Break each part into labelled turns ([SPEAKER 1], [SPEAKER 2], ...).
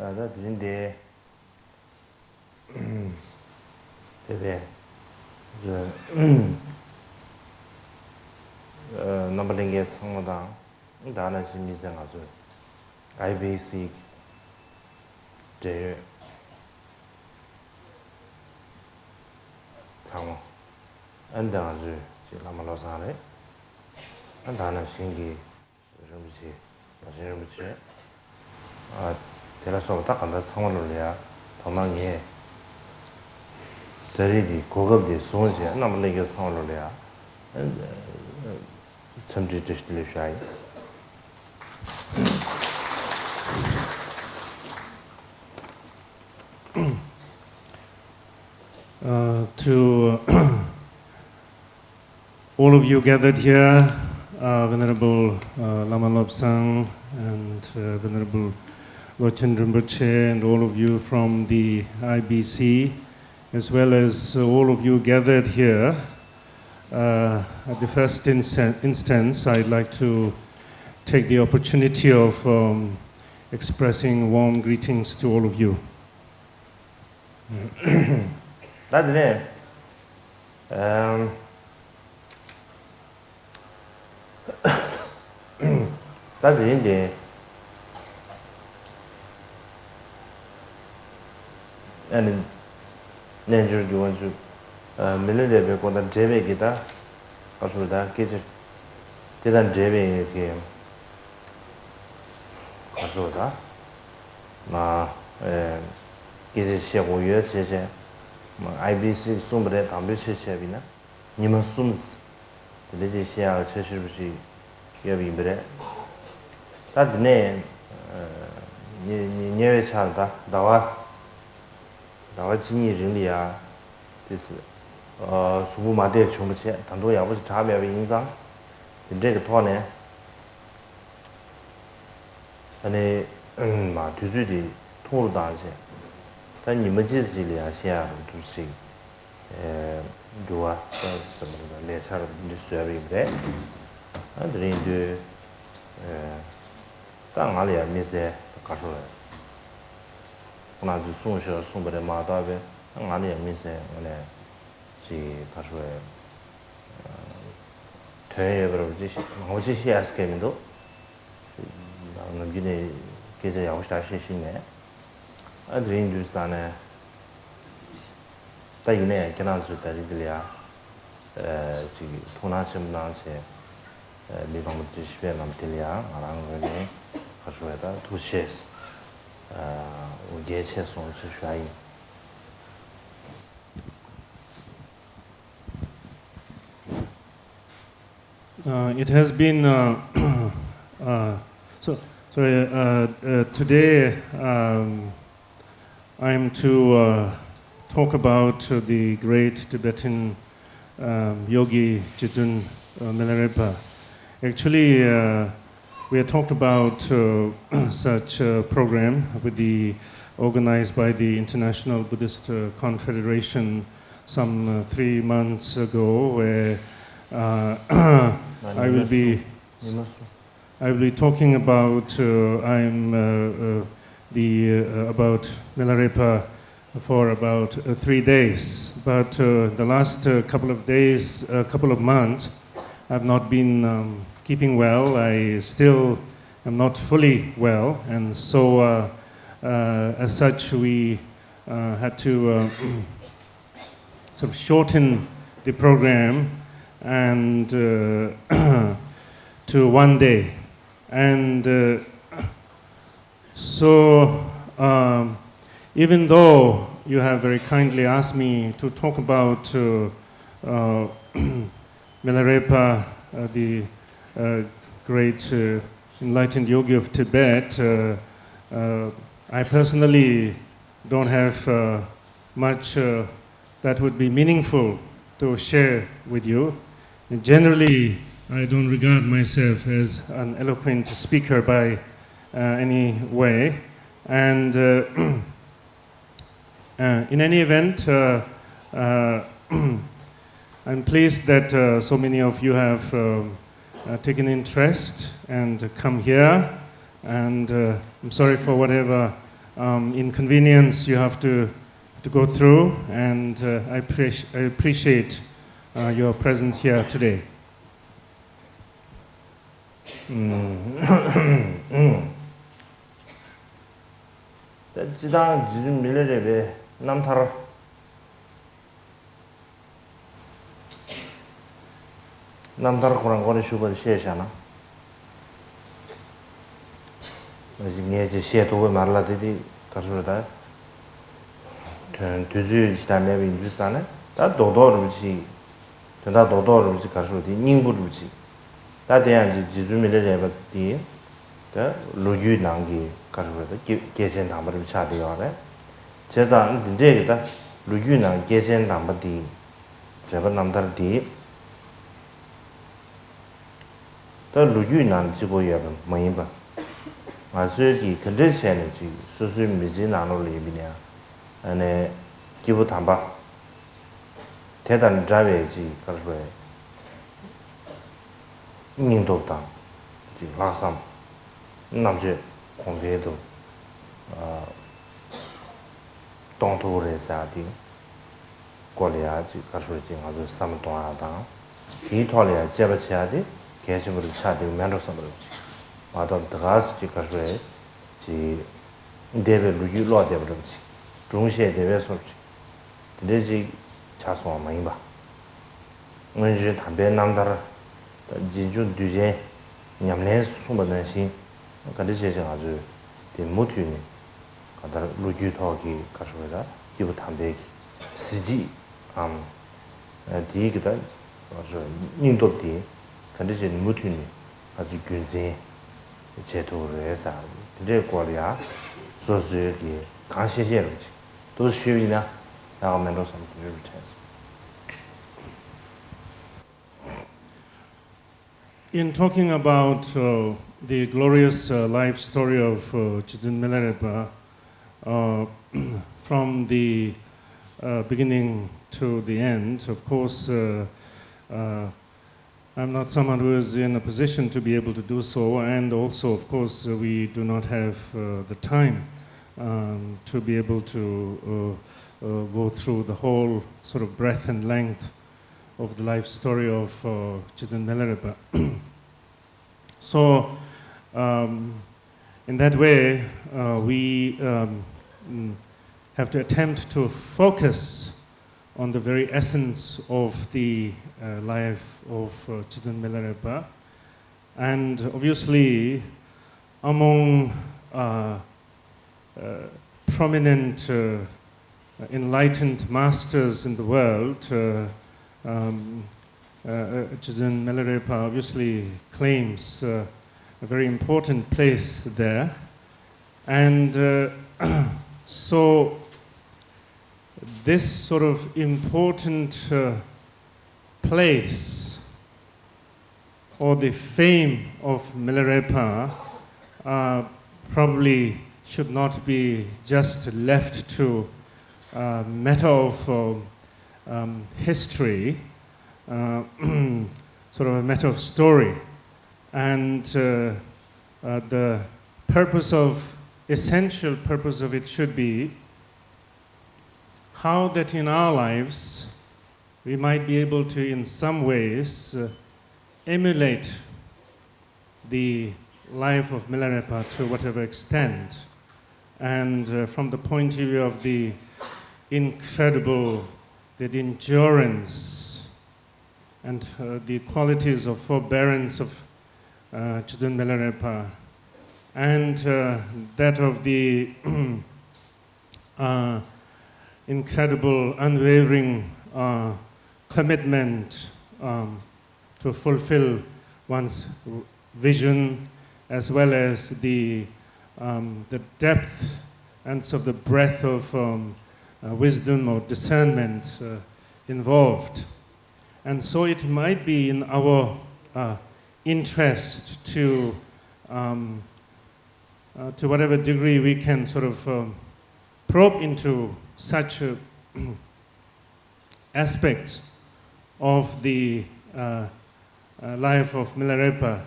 [SPEAKER 1] 다 드린데 대배 넘버링게 상마다 다나 심미생 아주 IBC 제 상마 안다 아주 라마로사네 안다나 신기 좀지 마시는 아 대라서 딱 간다 상마로야 도망이 대리디 고급디 손지 남을게 상마로야 참지 뜻을 샤이
[SPEAKER 2] to all of you gathered here, Venerable Lama Lobsang and Venerable Lotchen Rinpoche, and all of you from the IBC, as well as all of you gathered here. At the first instance, I'd like to take the opportunity of expressing warm greetings to all of you.
[SPEAKER 1] 나중에 나중에 이제 아니 내주기 원주 밀레베 거다 제베기다 가서다 계지 대단 제베게 가서다 계지 시고 유에세제 IBC 숨브레 담배 시시비나 니만 숨스 되지 시야 체시부시 여비브레 다드네 니에 차다 나와 진이 링리야 this 수부마대 총부체 단도 야부지 자매의 인상 이제 그 토네 아니 뒤주디 통으로 다지但你们自己俩下都是좋아什么的列车的设备的啊这里就当哪里没事搞出来那就送不了马到呗哪里没事我来去搞出来퇴에 그러지 어제 시야스케민도 남기네 계제 야고 시시네 아드린 주스안에 다이네 견한수 다리들이야 지금 통나심 나한테 미방을 지시에 남들이야 알아는 거네 가져와다 도시에서 우리의 최선을 주셔야
[SPEAKER 2] It has been today I'm to talk about the great Tibetan yogi Jitun Milarepa. Actually, we had talked about such a program organized by the International Buddhist Confederation some 3 months ago, where I will be talking about about Milarepa for about 3 days. But the last couple of months, I've not been keeping well. I still am not fully well, and so as such, we had to sort of shorten the program and to 1 day. And so even though you have very kindly asked me to talk about Milarepa, the great enlightened yogi of Tibet, I personally don't have much that would be meaningful to share with you. And generally, I don't regard myself as an eloquent speaker by any way. And in any event, I'm pleased that so many of you have taken interest and come here. And I'm sorry for whatever inconvenience you have to go through, and I appreciate your presence here today.
[SPEAKER 1] 지당 지금 밀레레베 남타라 그런 거는 슈퍼 시에잖아. 이제 이제 시에도 말라들이 가서다. düzü işte ne bileyim bir tane da doğru bir şey da doğru bir şey karşılığı değil ningbur bir şey da diyen cizümleri yapıp diye da loju nangi karşılığı da gesen tamır bir şey diyor ya ceza dince da loju nang gesen tamır değil seven namдар değil da loju nang 지고 yapın mayın ba 아주기 근데 세는지 수수 미지 나눠 리비냐 ane 기부 담바 대단 자외지 가르쳐 민도다 지 라삼 남제 공배도 동토레사디 고려야지 가르쳐지 아주 삼동하다 뒤토려야 제버치야디 계시부를 차디 면도섬을지 마도 들어가지 가르쳐 지 대베로 유로되버지 중시에 대해서 근데지 자소와 많이 봐. 먼저 담배 남다라 지주 뒤에 냠내 숨어는 신 근데 제가 아주 대모티니 가다 로주토기 가서다 기부 담배기 시지 디기다 아주 인도디 근데 제 모티니 아주 균제 제도를 해서 근데 거리야 소소기 강시제로지都是学呢，然后蛮多什么都是这样。
[SPEAKER 2] In talking about the glorious life story of Chidun Milarepa, from the beginning to the end, of course, I'm not someone who is in a position to be able to do so, and also, of course, we do not have the time to be able to go through the whole sort of breadth and length of the life story of Chidun Milarepa. So, in that way, we have to attempt to focus on the very essence of the life of Chidun Milarepa, and obviously, among prominent enlightened masters in the world, Chidun Milarepa obviously claims a very important place there, and so this sort of important place, or the fame of Milarepa, probably should not be just left to a matter of history, sort of a matter of story, and the essential purpose of it should be how that in our lives we might be able to, in some ways, emulate the life of Milarepa to whatever extent. And from the point of view of the incredible, the endurance, and the qualities of forbearance of Chidun Milarepa, and that of the incredible, unwavering commitment to fulfill one's vision, as well as the depth and so the breadth of wisdom or discernment involved. And so it might be in our interest to whatever degree we can sort of probe into such aspects of the life of Milarepa,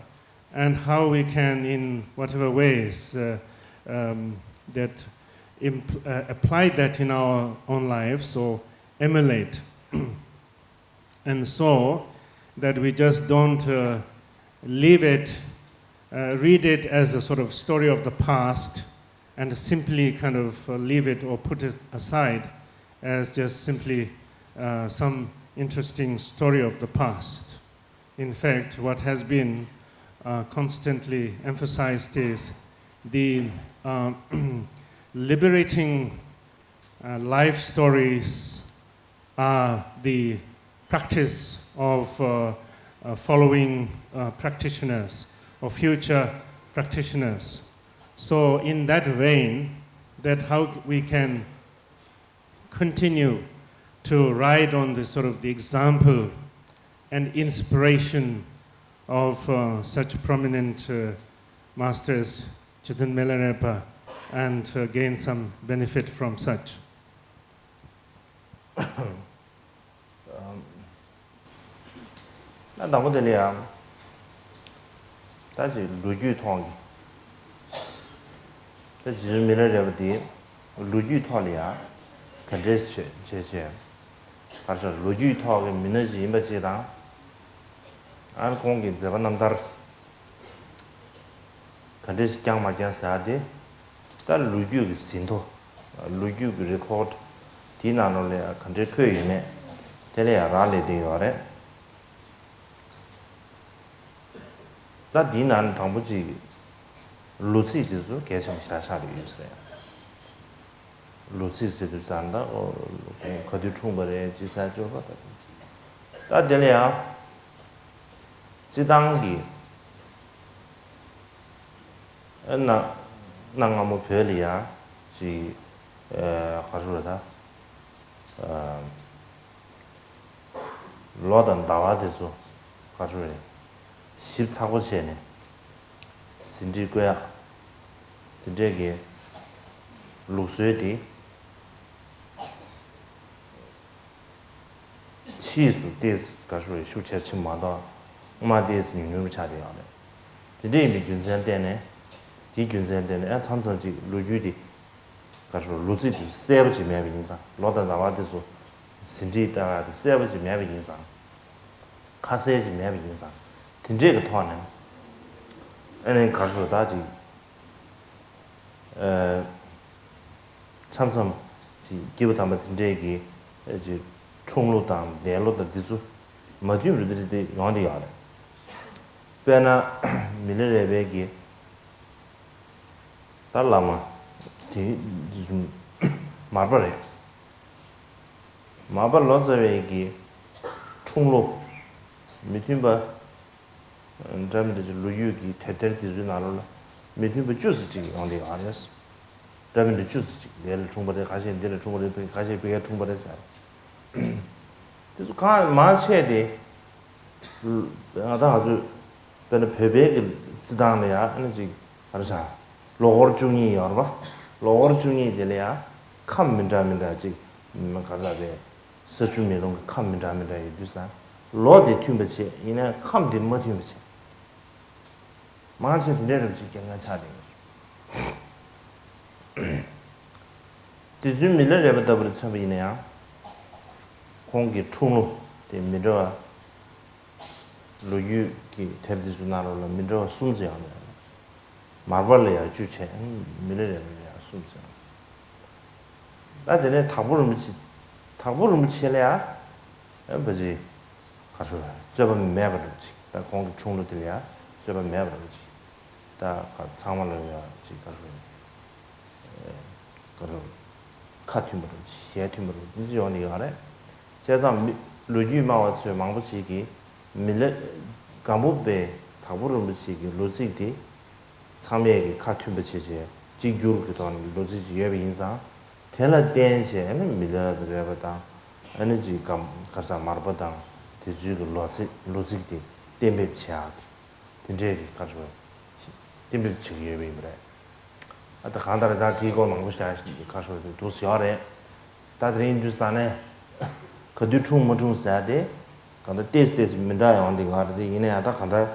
[SPEAKER 2] and how we can, in whatever ways that apply that in our own lives or emulate. And so that we just don't leave it, read it as a sort of story of the past and simply kind of leave it or put it aside as just simply some interesting story of the past. In fact, what has been constantly emphasized is the liberating life stories are the practice of following practitioners or future practitioners. So in that vein, that how we can continue to ride on the sort of the example and inspiration of such prominent masters, Chitan Milarepa, and gain some benefit from such.
[SPEAKER 1] 나 나보들이야. 다시 루주 통기. 그 지미래버디 루주 통이야. 컨데스 제제. 가서 루주 통의 미너지 임바지랑 안 공기 저거 남다르. 컨데스 강마장 사데. 다 루주 신도. 루주 레코드 디나노래 컨데 크이네. 텔레야 라레디요레. 다 디난 당부지 루시드도 계속 시라샤리 유스래. 루시스도 산다 어 거기 총벌에 지사줘가. 다 될이야. 지당기 나 나가모 별이야. 지 가르다. 로던 다와데서 가르래. 14곳이네. 신지고야. 저게 루스에디 치수 데스 가서 쇼체치 마다 마데스 뉴뉴 차리야네. 저게 균선되네. 이 균선되네. 아 참선지 루주디 가서 루지디 세버지 매빈자. 로다 나와데서 신지다가 세버지 매빈자. 카세지 매빈자. 这个团呢，俺告诉大家，常常是给他们这个就冲路当联络的地数，没就不是的样的样的。不然呢，米勒那边给打了嘛，就是马巴嘞，马巴老这边给冲路，没听吧？ 咱们这路由给太太的就拿了，每天不就是这个样的啊？那是，咱们的就是这个，来了中国的还是来了中国的被还是被中国的噻。就是看马车的，啊，他还是在那配备个适当的呀，那这还是啥？老二中医样吧？老二中医的了呀，看门咱们的这，看啥的，社区面中看门咱们的也就是啥，老的听不起，人家看的没听不起。 마치 내려지 경가 차대. 지금 밀려려다 버리 참이네요. 공기 총로 대 밀려 로유기 대비주 나로라 밀려 숨지야. 마벌이야 주체 밀려야 숨지. 나전에 타부름 치려야 뭐지? 가서 저번 매버지. 다 공기 총로 들이야. 저번 매버지. 다 상만을야 지가서 그런 카팀으로 시에팀으로 이제 어디 가래 제가 로지마와서 망부시기 밀레 감부베 타부르 무시기 로지디 참여기 카팀 붙이지 지규르도 하는 로지지 예비 인상 텔라 댄시에 밀레드레바다 에너지 감 가서 말보다 대주도 로지디 댐베치아 된제기 가지고 dimbil chigi bre ata khandar da ki ko mangu sha ka sho do sia re ta de hindustan ne khadu chung mo chung sa de kanda tes min da yang de ga de ine ata khandar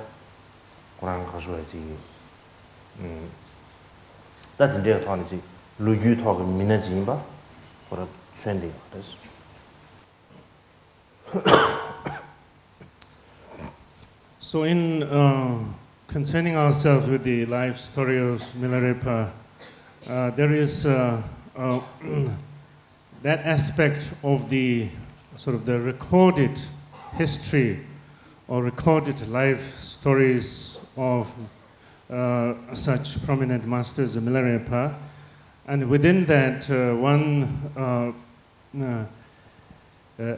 [SPEAKER 1] kurang ka sho ji ta de de thon ji 루유 토가 미나지바 그런 챈데 그래서
[SPEAKER 2] So in concerning ourselves with the life story of Milarepa, there is that aspect of the sort of the recorded history or recorded life stories of such prominent masters of Milarepa, and within that one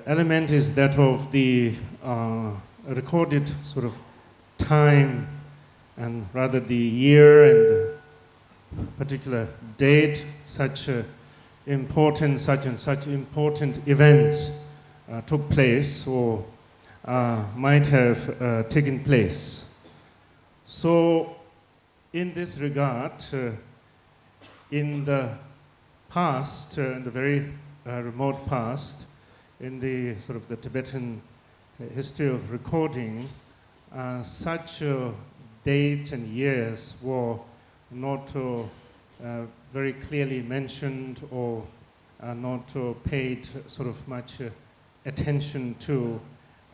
[SPEAKER 2] element is that of the recorded sort of time, and rather the year and the particular date such and such important events took place or might have taken place. So in this regard, in the past, in the very remote past, in the sort of the Tibetan history of recording, such dates and years were not very clearly mentioned or not paid sort of much attention to,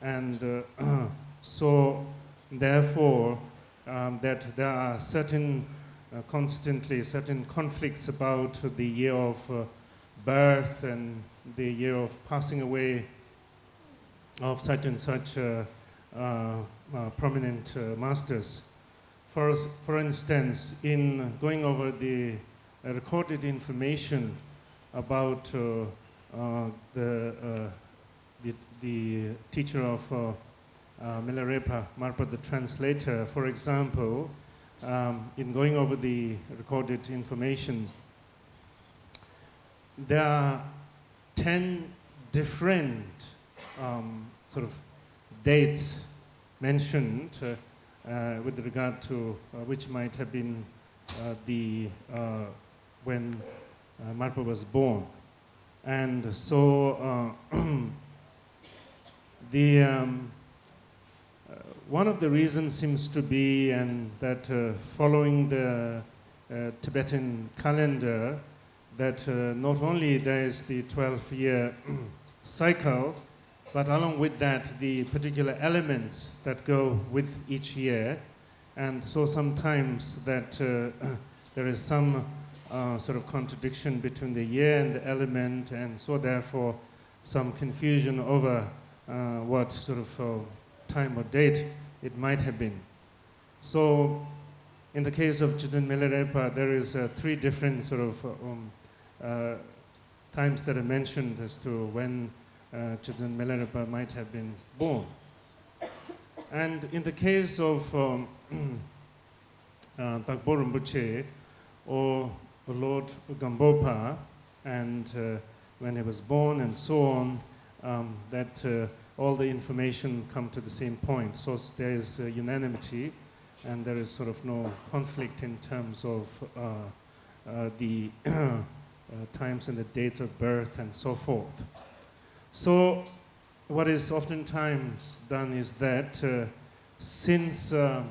[SPEAKER 2] and so therefore that there are constantly certain conflicts about the year of birth and the year of passing away of such and such prominent masters. For instance, in going over the recorded information about the teacher of Milarepa, Marpa the translator, for example, in going over the recorded information, there are 10 different sort of dates mentioned with regard to which might have been when Marpa was born. And so one of the reasons seems to be and that following the Tibetan calendar, that not only there is the 12-year cycle, but along with that, the particular elements that go with each year. And so sometimes that there is some sort of contradiction between the year and the element, and so therefore some confusion over what sort of time or date it might have been. So in the case of Chidan Milarepa, there is 3 different sort of times that are mentioned as to when Chidan Milarepa might have been born. And in the case of Tagpo Rinpoche or Lord Gampopa, and when he was born and so on, that all the information come to the same point. So there is unanimity, and there is sort of no conflict in terms of the times and the dates of birth and so forth. So what is oftentimes done is that since the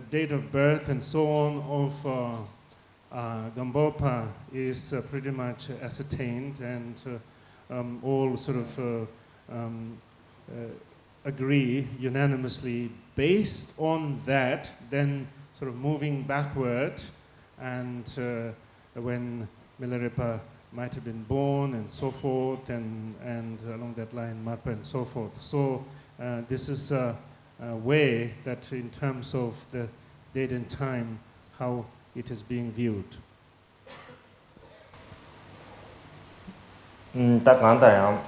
[SPEAKER 2] date of birth and so on of Gampopa is pretty much ascertained, and all sort of agree unanimously based on that, then sort of moving backward, and when Milarepa might have been born and so forth, and along that line Marpa and so forth. So this is a way that in terms of the date and time, how it is being viewed.
[SPEAKER 1] 딱 간다요.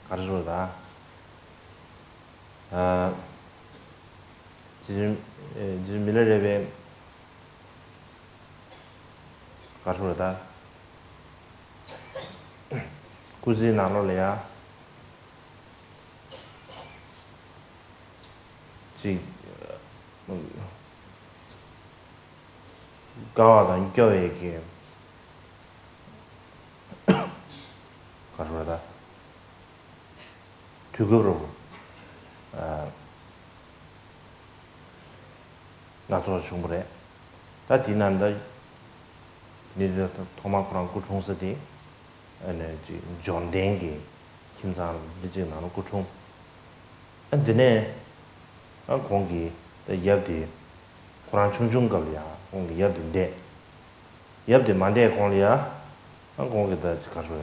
[SPEAKER 1] 가르쳐다. 지금 미래레베 가르쳐다. 굳이 나눠래야. 가와다 인교에게 가르쳐다. 두급으로 나서 중부래 다 디난다 니들 토마크랑 구충스디 에너지 존댕기 김상 리지 나노 구충 안드네 공기 엽디 쿠란 충중걸이야 공기 엽디인데 엽디 만데 공리야 공기다 가서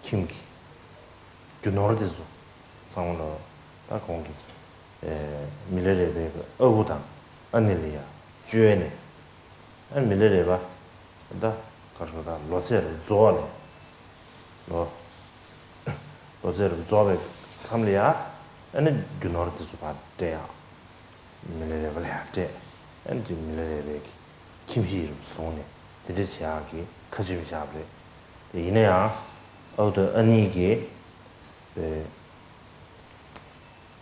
[SPEAKER 1] 김기 주노르디스 상으로 다 공기 밀레레베 어부당 안닐이야 주에네 안 밀레레바 다 가서다 로세를 좋아네 로세를 좋아베 참리야 아니 주노르디스 바데야 밀레레벨야 데 안지 밀레레베 김시를 손에 드르시하기 커지비샤브레 이내야 어더 아니게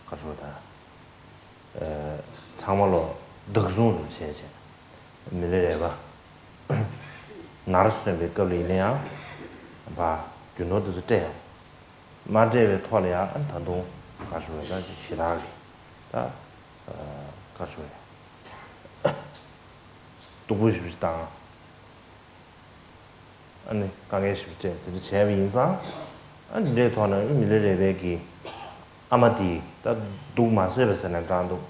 [SPEAKER 1] 가서다 참말로 덕종을 세세 밀레레바 나르스네 베컬리네야 바 주노드 때 마제베 토리아 안탄도 가서다 시라기 다 가서야 또 보십시다 아니 강에 싶지 그 제비 인상 아니 내 돈은 밀레레베기 아마디 다 도마세베스는 단도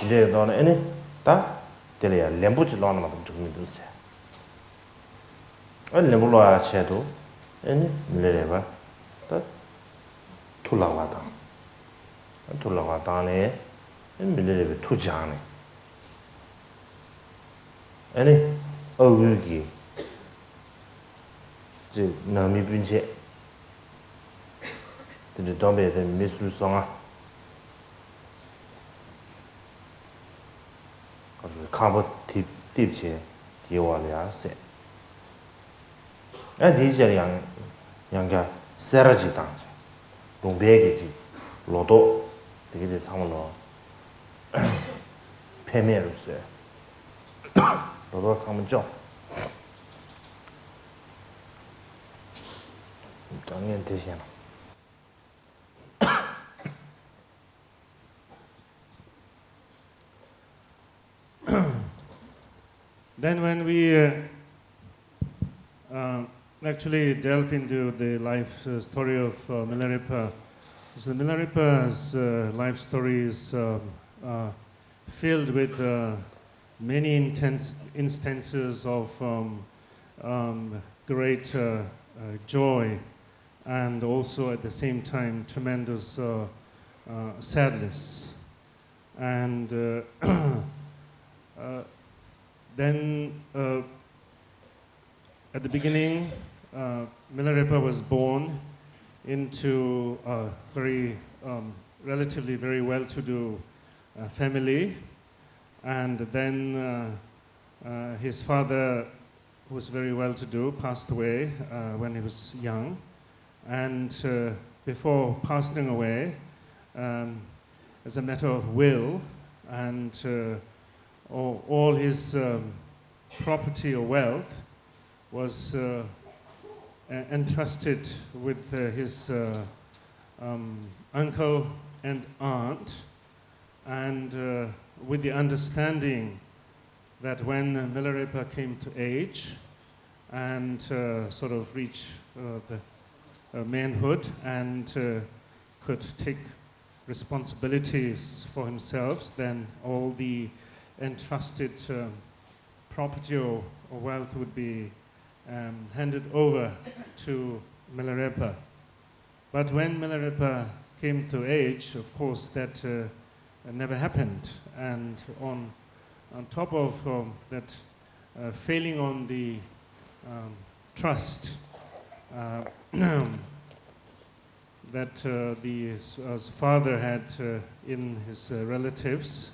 [SPEAKER 1] 이제 너는 아니 다 데려야 렘부지 넣는 것도 좀 있어 아니 렘부로야 셔도 아니 밀레레바 다 돌아와다네 밀레레베 투자네 아니 어울기 저 남이 분체 근데 dombe 미술성아 가서 카보 팁체 디와랴세 아 디저양 양가 세라지 당지 동백이지 로도 되게 참으로 페메르스 로도 상문죠 당연 대신
[SPEAKER 2] Then when we actually delve into the life story of Milarepa, so Milarepa's life story is filled with many intense instances of great joy and also at the same time tremendous sadness. And then at the beginning, Milarepa was born into a very relatively very well-to-do family, and then his father, who was very well-to-do, passed away when he was young, and before passing away, as a matter of will, and all his property or wealth was entrusted with his uncle and aunt, and with the understanding that when Milarepa came to age and sort of reached the manhood and could take responsibilities for himself, then all the entrusted property or wealth would be handed over to Milarepa. But when Milarepa came to age, of course, that never happened. And on top of that, failing on the trust that his father had in his relatives.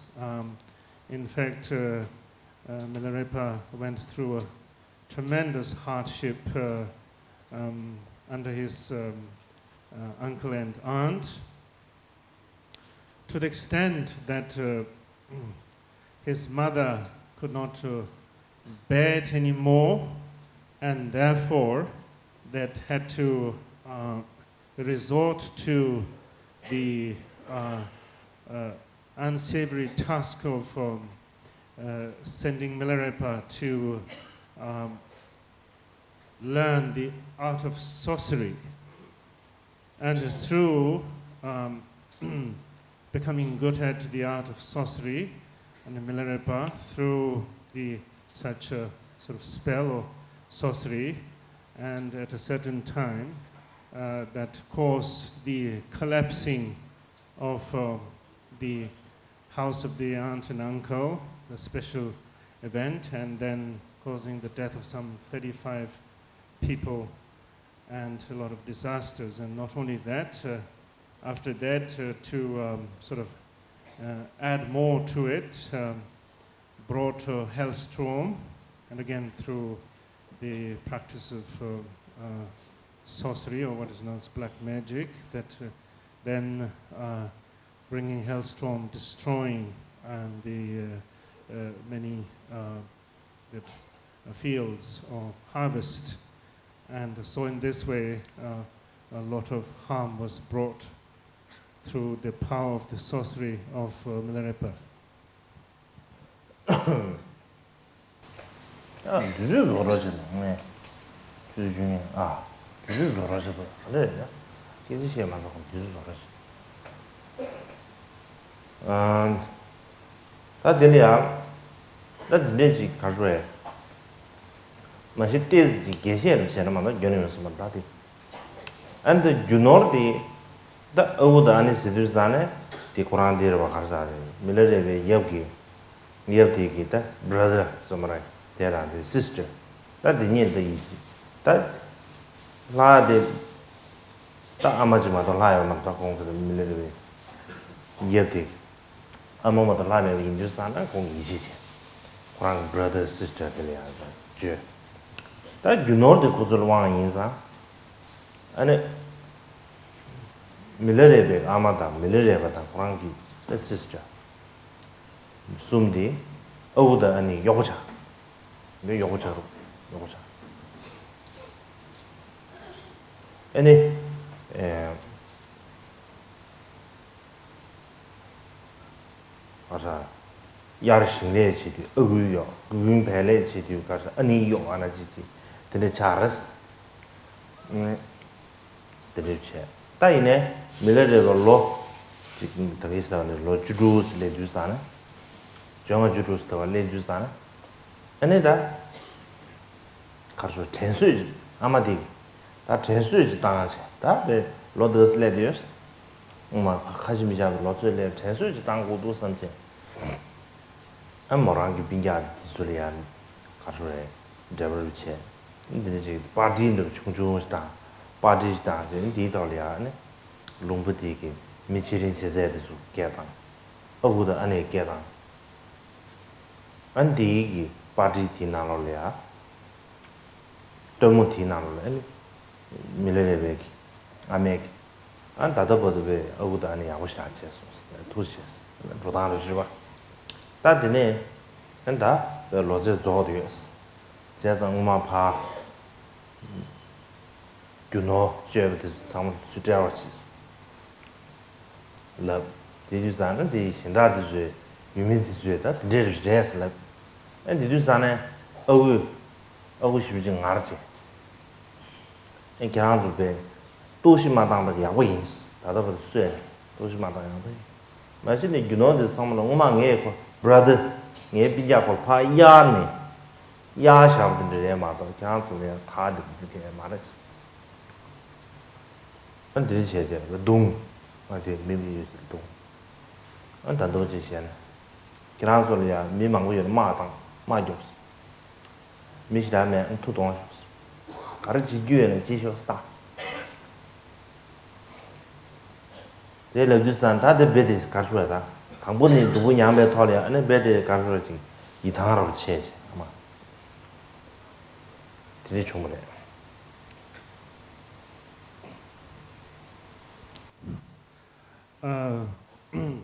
[SPEAKER 2] In fact, Milarepa went through a tremendous hardship under his uncle and aunt, to the extent that his mother could not bear it anymore, and therefore that had to resort to the unsavory task of sending Milarepa to learn the art of sorcery. And through becoming good at the art of sorcery, and Milarepa, through such a sort of spell or sorcery, and at a certain time, that caused the collapsing of the house of the aunt and uncle, the special event, and then causing the death of some 35 people and a lot of disasters. And not only that, after that, to sort of add more to it, brought a hailstorm, and again through the practice of sorcery, or what is known as black magic, that then bringing hailstorm, destroying the many fields or harvest. And so in this way, a lot of harm was brought through the power of the sorcery of Milarepa.
[SPEAKER 1] düzü zoracı ne? Düzü düzü zoracı bu. Ne ya? Gezi şey manzara düzü zoracı. 다 들려. 나 들리지 가져해. 마시 때지 계시를 제나만 견으면서 다디. And you know the oda ani sidusane the Quran dire ba kharsa milare be yabki yabti ki ta brother somrai tera the sister that the nyen the yi that la de ta amajima to la yo na ta kong de milare be yabti amoma to la ne yin ju san na kong yi ji Quran brother sister de ya je that you know the kuzul wang yin sa and Milarebe Amada, Milareba, Franki, the sister. Sumdi, Oda and Yocha. The Yocha. Any Yarishin Lechi, Uyo, Green Palace, any yo anagiti, the Charas, the chair. Taine, Milareba law, chicken Tavista, law Judus, Ledustana, Jonga Judus, Ledustana, and that Carso Tensuj, Amadi, that Tensuj dance, that the Lord's ladies, Hajimija, lots of Tensuj, Tango do something. And Morangi Binga, Sulian, Carso, Jabriche, the party in the Chunju's dance. Parties dance in Ditalia, Lumpatiki, Michirin Cesar, Gatan, over the Ane Gatan. And the party Tinalolia, Domotina, Milebec, I make, and that about the way over the Ane Awashanches, two chess, Rodano Shiva. That the name, and that the Roger Zodius, says on Uma Pa. You know, share some suturities. Love, did you sign the Shinda this way? You mean this way that there is just love. And did you sign oh, wish you in Archie? And can't be Toshi Madame the wings, that of the sweat, Toshi Madame. Imagine you know there's someone among brother, near Pijapo Pa Yarni, Yasham in the Yamato, can't be a card to the Maris. And did she the doom? I did maybe use the doom. And the Dojisian. Granzolia, Mimang with Martin, my jobs. Miss Dame and 2 dons. Courage you and a Jisho star. They love this and that the bed is Casueta. Tambuni, the Winyam Tolia, and a bed is Casualty. Eternal change. Did you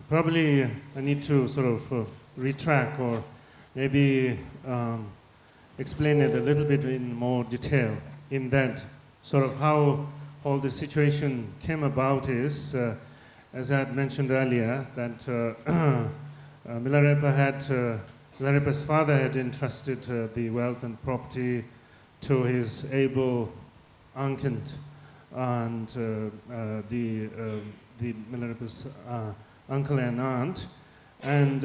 [SPEAKER 2] Probably I need to sort of retract or maybe explain it a little bit in more detail, in that sort of how all the situation came about is as I had mentioned earlier, that Milarepa's father had entrusted the wealth and property to his able uncle and the Milarepa's uncle and aunt. And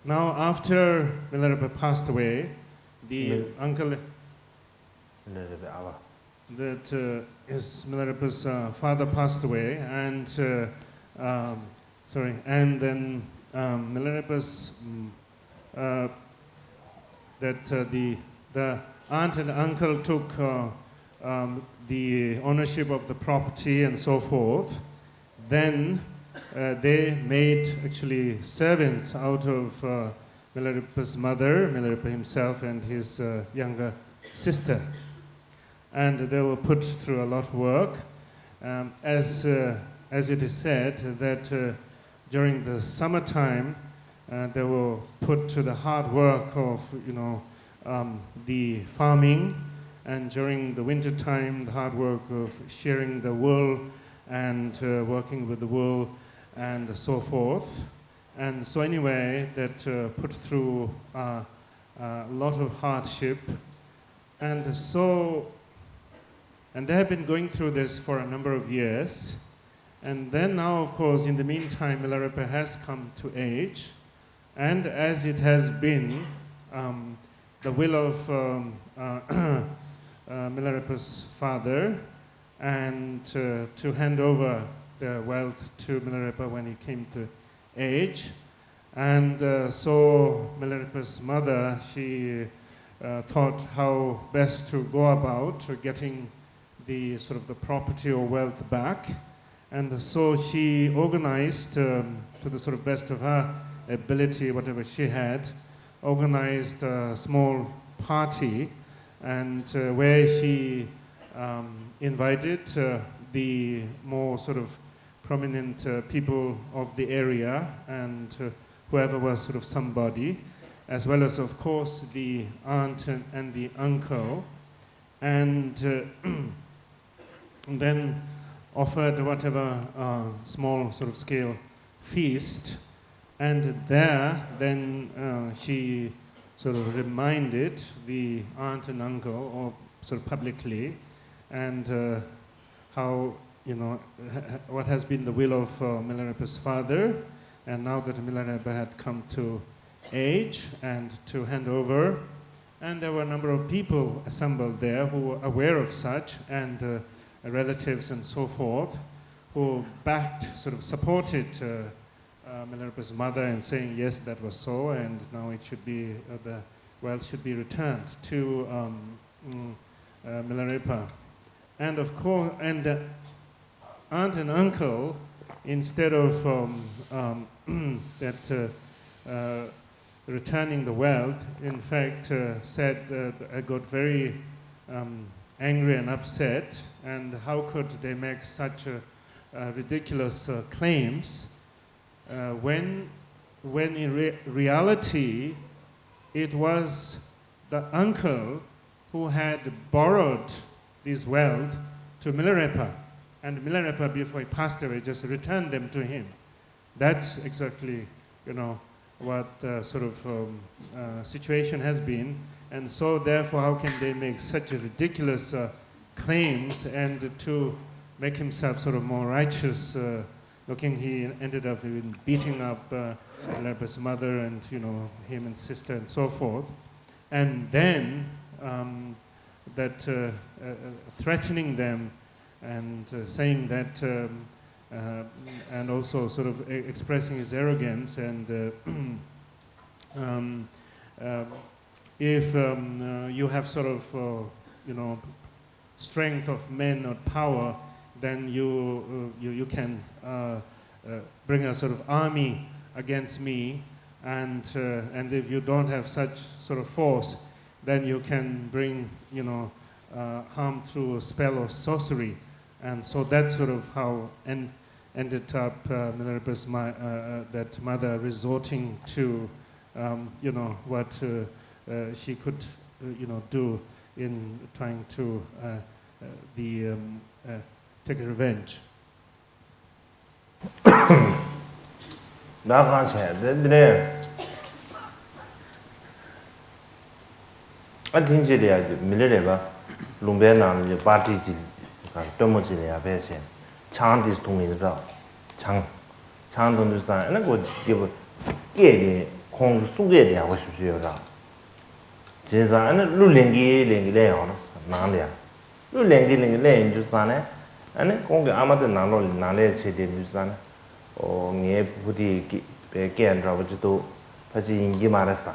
[SPEAKER 2] now after Milarepa passed away, the uncle that his Milarepa's father passed away, and and then Milarepa's the aunt and uncle took the ownership of the property and so forth. Then they made actually servants out of Milarepa's mother, Milarepa himself, and his younger sister. And they were put through a lot of work. As it is said that during the summertime, they were put to the hard work of, the farming, and during the winter time, the hard work of shearing the wool and working with the wool and so forth. And so anyway, that put through a lot of hardship. And they have been going through this for a number of years. And then now, of course, in the meantime, Milarepa has come to age. And as it has been the will of Milarepa's father, and to hand over the wealth to Milarepa when he came to age. And so Milarepa's mother, she thought how best to go about getting the sort of the property or wealth back. And so she organized, to the sort of best of her ability, whatever she had, organized a small party, and where she invited the more sort of prominent people of the area, and whoever was sort of somebody, as well as, of course, the aunt and the uncle, and then offered whatever small sort of scale feast. And there, then she sort of reminded the aunt and uncle, or sort of publicly, and how, what has been the will of Milarepa's father, and now that Milarepa had come to age and to hand over. And there were a number of people assembled there who were aware of such, and relatives and so forth, who backed, sort of supported Milarepa's mother in saying, yes, that was so, and now it should be, the wealth should be returned to Milarepa. And of course, and the aunt and uncle, instead of returning the wealth, in fact, got very angry and upset, and how could they make such ridiculous claims when in reality it was the uncle who had borrowed this wealth to Milarepa, and Milarepa, before he passed away, just returned them to him. That's exactly, what the sort of situation has been. And so therefore, how can they make such ridiculous claims, and to make himself sort of more righteous looking, he ended up even beating up Milarepa's mother and, him and sister and so forth. And then threatening them and saying that, and also sort of expressing his arrogance, and if you have sort of, strength of men or power, then you can bring a sort of army against me, and if you don't have such sort of force, then you can bring, harm through a spell or sorcery. And so that's sort of how ended up Milarepa's that mother resorting to, what she could, do in trying to take revenge.
[SPEAKER 1] 나가체 근데 아딘지리아 밀레레바 룸베나는 파티지 또모지리아 베세 창디스 동이다 장 장동주산 아니 그 이거 깨게 공 속에 하고 싶지요라 진짜 아니 룰랭기랭기래 하나 나는데 룰랭기랭기래 주산에 아니 공게 아마도 나래 제대 주산에 네 부디 베게 안라고지도 같이 인기 말았다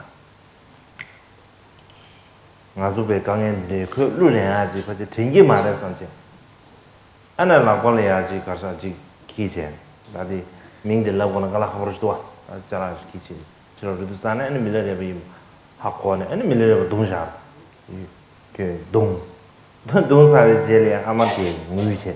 [SPEAKER 1] 아주 배강인데 그 룰랭아지 같이 되게 말았었지 ana la ko le ya ji ka sa ji ki che da di ming de la ko na la khabar sto cha la ki che chiro ru sa na mi le de bi ha ko ne mi le de dong sha ke dong dong sa le je le ama de mu che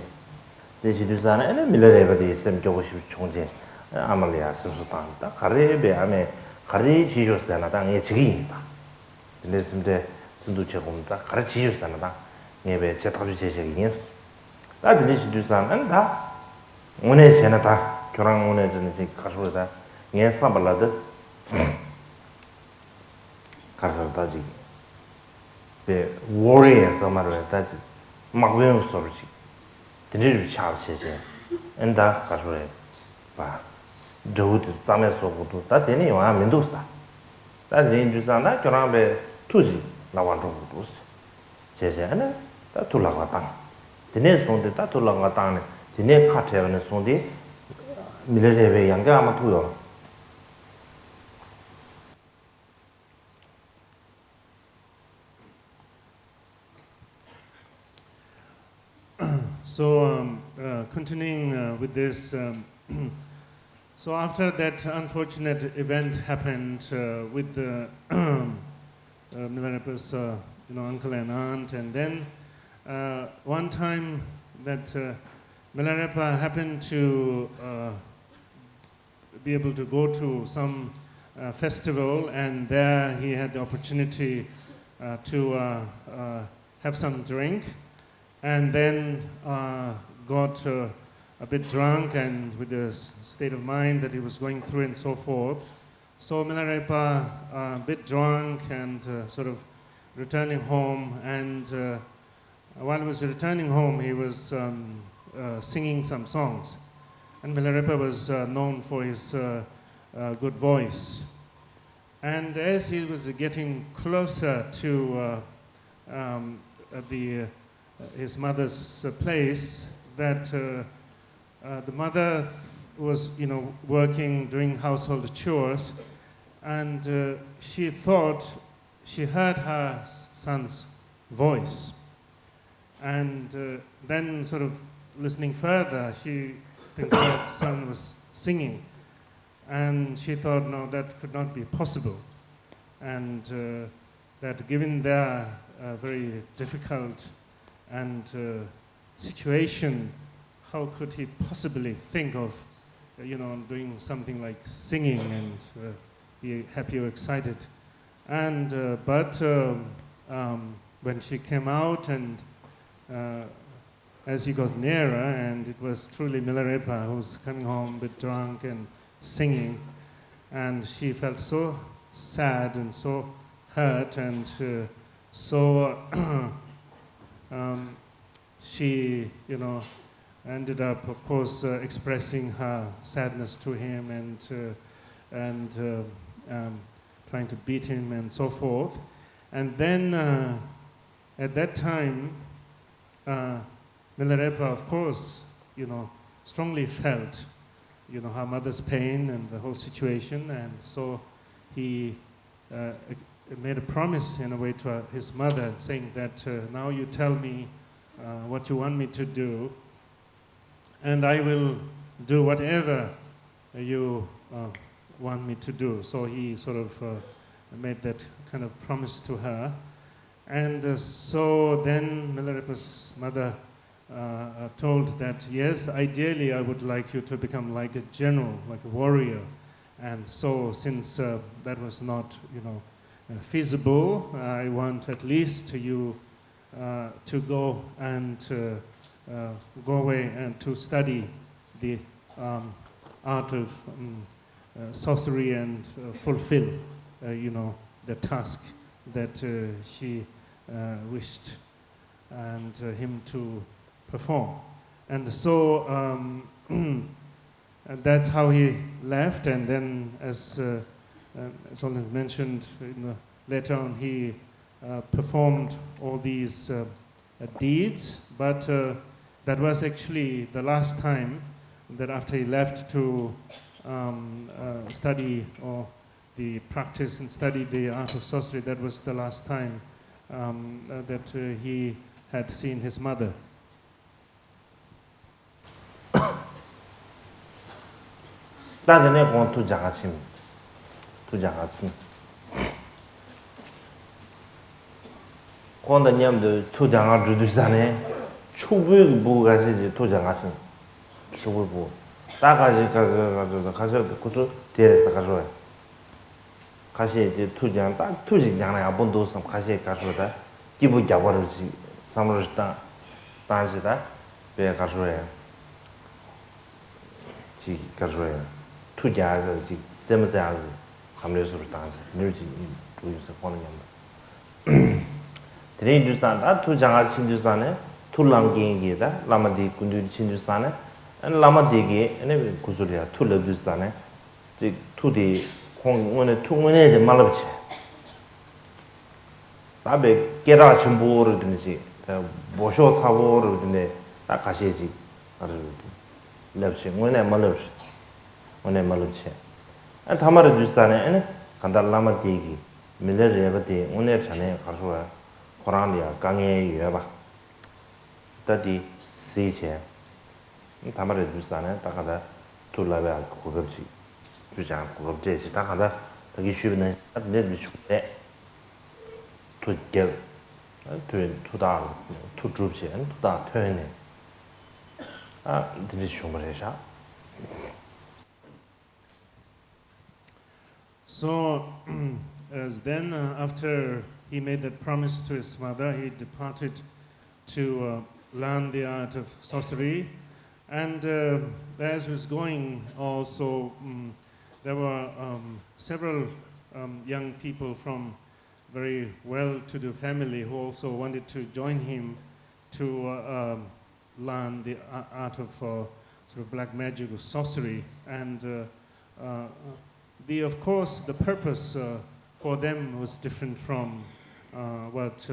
[SPEAKER 1] de ji du sa na mi le de ba de sem jo ko shi chong je ama le ya su su ta da ka re be ame ka re ji jo sa na da ye ji gi da de sim de sun du che gom da ka re ji jo sa na da ye be che ta ju che che yin 다들 시두산 다 오늘 전에다 교랑 오늘 전에 가서다 예사 발라드 가서다지 배 워리에서 말하다지 막외는 소리지 드릴 차시제 엔다 가서래 봐 저우도 잠에서 고도 다 되니 와 민도스다 다들 인주산다 교랑 배 투지 나완도 고도스 제제는 다 돌아가다 디네 손데 다 돌아가 땅에 디네 카테는 손데 밀레베 양가 아마 투요
[SPEAKER 2] So, continuing with this, so after that unfortunate event happened with Milarepa's uncle and aunt, and then one time that Milarepa happened to be able to go to some festival, and there he had the opportunity to have some drink, and then got a bit drunk and with the state of mind that he was going through and so forth. So Milarepa, a bit drunk and sort of returning home, and while he was returning home, he was singing some songs. And Milarepa was known for his good voice. And as he was getting closer to his mother's place, that the mother was, working, doing household chores, and she thought she heard her son's voice. And then, sort of listening further, she thinks her son was singing, and she thought, no, that could not be possible, and that given their very difficult and situation, how could he possibly think of, doing something like singing and be happy or excited? And but when she came out, and as he got nearer, and it was truly Milarepa who was coming home a bit drunk and singing, and she felt so sad and so hurt, and so she, ended up, of course, expressing her sadness to him, and trying to beat him and so forth. And then at that time, Milarepa, of course, strongly felt, her mother's pain and the whole situation, and so he made a promise in a way to his mother, saying that now you tell me what you want me to do, and I will do whatever you want me to do. So he sort of made that kind of promise to her. And so then Milarepa's mother told that, yes, ideally I would like you to become like a general, like a warrior. And so since that was not, feasible, I want at least you to go and go away and to study the art of sorcery and fulfill, the task that she wished and him to perform. And so and that's how he left. And then, as Solon mentioned, later on he performed all these deeds. But that was actually the last time that after he left to study or the practice and study the art of sorcery, that was the last time that he had seen his mother.
[SPEAKER 1] 다전에 공 투자가심 투자가심 공원님도 투자가 주두시다네 초부 부가지 투자가심 초부 부 다가지 가서 그것도 데려서 가져와요 가시 이제 투자 딱 투지잖아요 아본도 좀 가시 가져다 기부 잡아르지 삼로스다 다시다 배 가져와요 지 가져와요 투자해서 지怎么样子 삼려서로 당하지 늘지 보여서 보는 게 드레인 주산다 투자가 신주산에 툴랑게기다 라마디 군두 신주산에 라마디게 ene 구조리야 툴럽주산에 지 투디 공원에 투문에 말없지 답에 깨라 전부를 듣는지 모셔 사고를 듣는데 딱 가시지 알아도 lep시 문에 말없지 오늘 말없지 안 타마르 주산에 간다 라마디기 밀레레버디 오늘 전에 가서 코란이야 강에 유여봐 다디 세체 타마르 주산에 다가다 둘라베 고급지 주장 고급제시 다가다 되게 쉬는 내일 죽대 투게 투다 투줍시 투다 퇴네 아 드리 shumre샤
[SPEAKER 2] So, as then after he made that promise to his mother, he departed to learn the art of sorcery. And as he was going also, there were several young people from very well-to-do family who also wanted to join him to learn the art of sort of black magic or sorcery. And of course, the purpose for them was different from what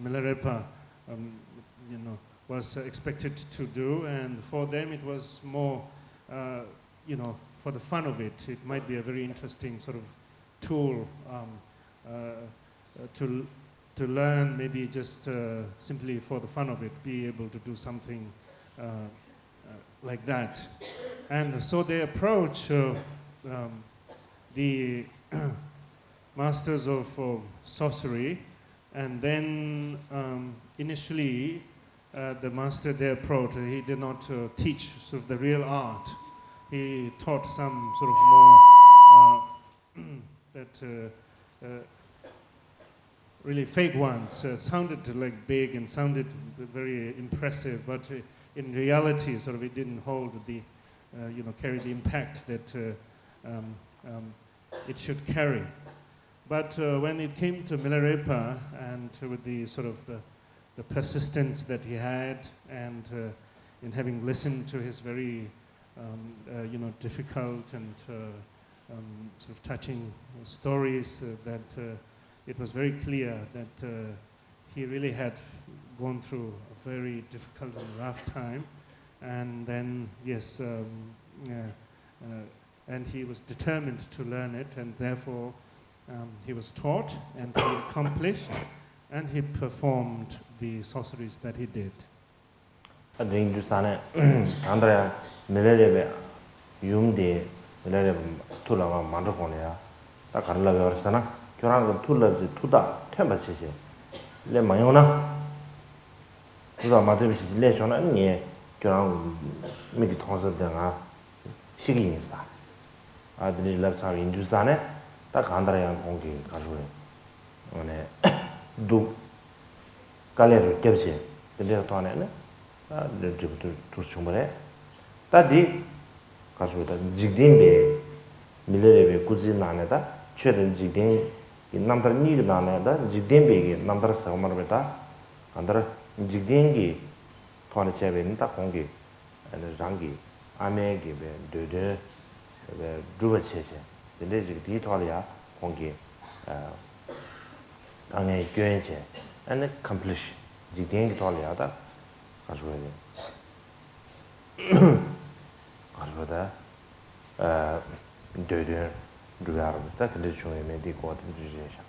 [SPEAKER 2] Milarepa, was expected to do, and for them it was more, for the fun of it. It might be a very interesting sort of tool to learn, maybe just simply for the fun of it, be able to do something like that. And so they approach the masters of sorcery, and then initially the master they approached, he did not teach sort of the real art. He taught some sort of more that really fake ones, sounded like big and sounded very impressive, but in reality sort of it didn't hold the carry the impact that it should carry. But when it came to Milarepa, and with the sort of the persistence that he had, and in having listened to his very difficult and sort of touching stories, that it was very clear that he really had gone through a very difficult and rough time, and then and he was determined to learn it, and therefore he was taught, and he accomplished, and he performed the sorceries that he did.
[SPEAKER 1] Adring Jusane, Andrea Milerebe, Yumde, Milerebe, Tulama, Mandraconia, Takarla Versana, Kuranga Tula, Tuda, Temperature, Le Mayona, Tuda Matavis, Leshon, and ye, Kurang, Miditons of Danga, Shiginsa. Adri left her in Jusane, Takandra and Honki, Kajue. Do Galer Kebsi, the little tonne, the to Shumare. That did 가지고 다 직딩배 밀레레베 꾸지 나네다 최대 직딩 남들 니가 나네다 직딩배기 남들 사고마르베다 안들 직딩기 토네 제베는 딱 공기 아니 장기 아메기베 되데 두버체체 근데 지금 디토리아 공기 안에 교연체 and accomplish 직딩기 토리아다 가지고 가지고다 되데 두가르다 근데 중에 메디 코드 주제샤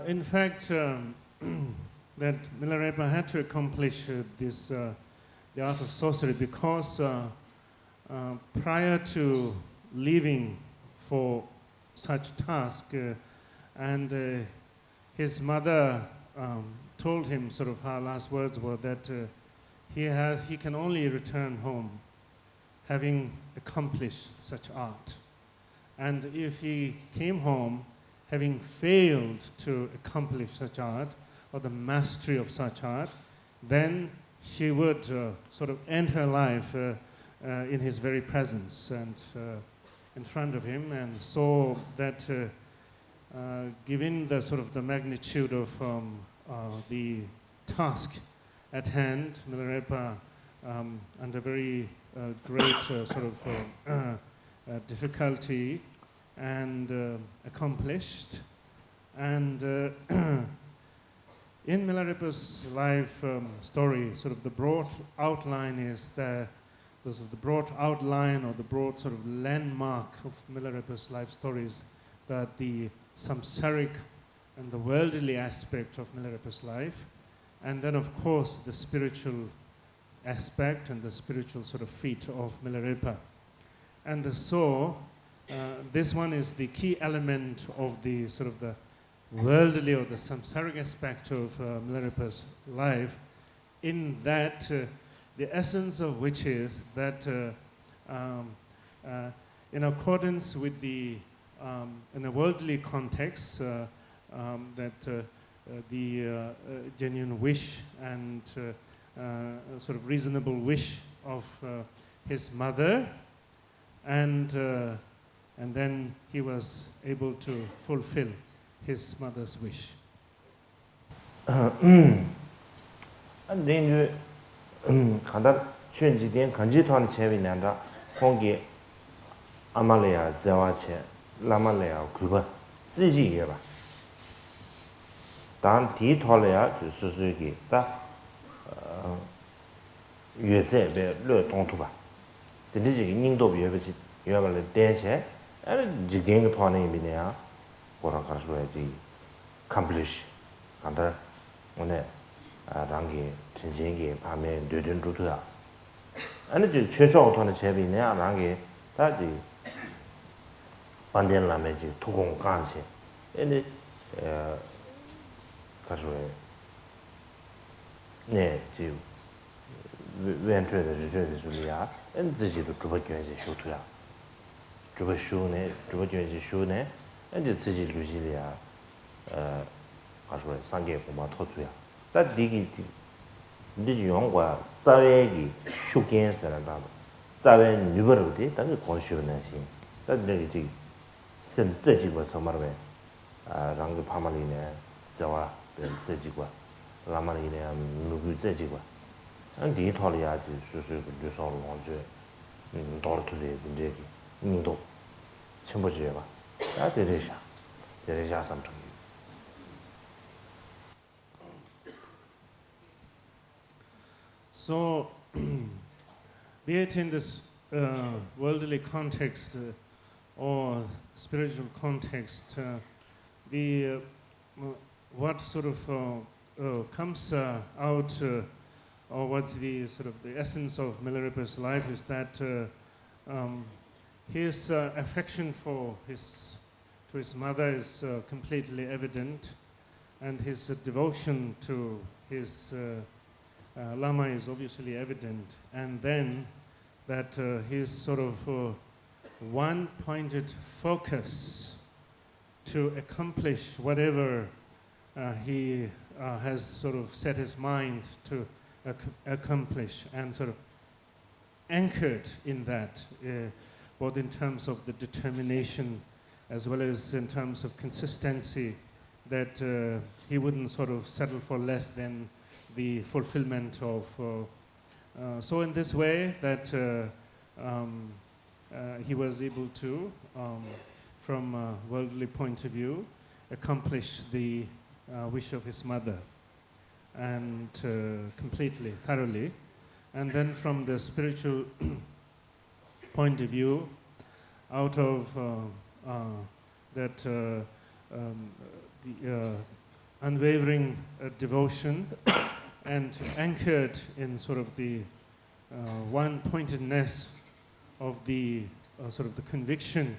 [SPEAKER 2] In fact, that Milarepa had to accomplish the art of sorcery because prior to leaving for such task, and his mother told him sort of her last words were that he can only return home having accomplished such art. And if he came home having failed to accomplish such art, or the mastery of such art, then she would sort of end her life in his very presence and in front of him, and saw that given the sort of the magnitude of the task at hand, Milarepa, under very great sort of difficulty and accomplished. And in Milarepa's life story, sort of the broad outline is the broad outline or the broad sort of landmark of Milarepa's life stories, that the samsaric and the worldly aspect of Milarepa's life, and then of course the spiritual aspect and the spiritual sort of feat of Milarepa. And so this one is the key element of the sort of the worldly or the samsaric aspect of Milarepa's life, in that the essence of which is that in accordance with the in a worldly context, that the genuine wish and sort of reasonable wish of his mother, and then he was able to fulfill his mother's wish.
[SPEAKER 1] And then 간다 춘지된 간지토한 체비난다 공기 아말레야 자와체 라말레야 그거 自己也吧 단 디토레야 주수수기 다越在别乐东土吧 근데 지금 인도 비해버지 여발레 대체 아니 지금 그 토하는 의미냐 뭐라 가서야지 accomplish 간다 오늘 랑게 진진게 밤에 뇌든 루트야 아니 저 최소 auto는 제비네 랑게 다지 반대라면지 토공 간세 근데 가서에 네 지금 왼쪽에 주저의 소리야 엔지지도 주버견지 쇼트야 주버쇼네 주버견지 쇼네 엔지 지지 루지리야 가서에 상계 공부 토트야 다 디기 디 용과 자외기 쇼겐스라다 자외 뉴버르디 다그 권쇼는시 다 저기 선自己거 서마르베 랑그 파마리네 자와自己거 라마리네 누구 自己거 안 디토리아지 수수 뉴스로 원주 도르투리 문제기 인도 첨부지에 봐 다 데레샤 삼정
[SPEAKER 2] So, be it in this worldly context or spiritual context, the what sort of comes out, or what the sort of the essence of Milarepa's life is that his affection for his mother is completely evident, and his devotion to his Lama is obviously evident, and then that his sort of one-pointed focus to accomplish whatever he has sort of set his mind to accomplish and sort of anchored in that, both in terms of the determination as well as in terms of consistency, that he wouldn't sort of settle for less than the fulfillment of. So in this way, that he was able to, from a worldly point of view, accomplish the wish of his mother, and completely, thoroughly. And then from the spiritual point of view, out of that the unwavering devotion and anchored in sort of the one-pointedness of the sort of the conviction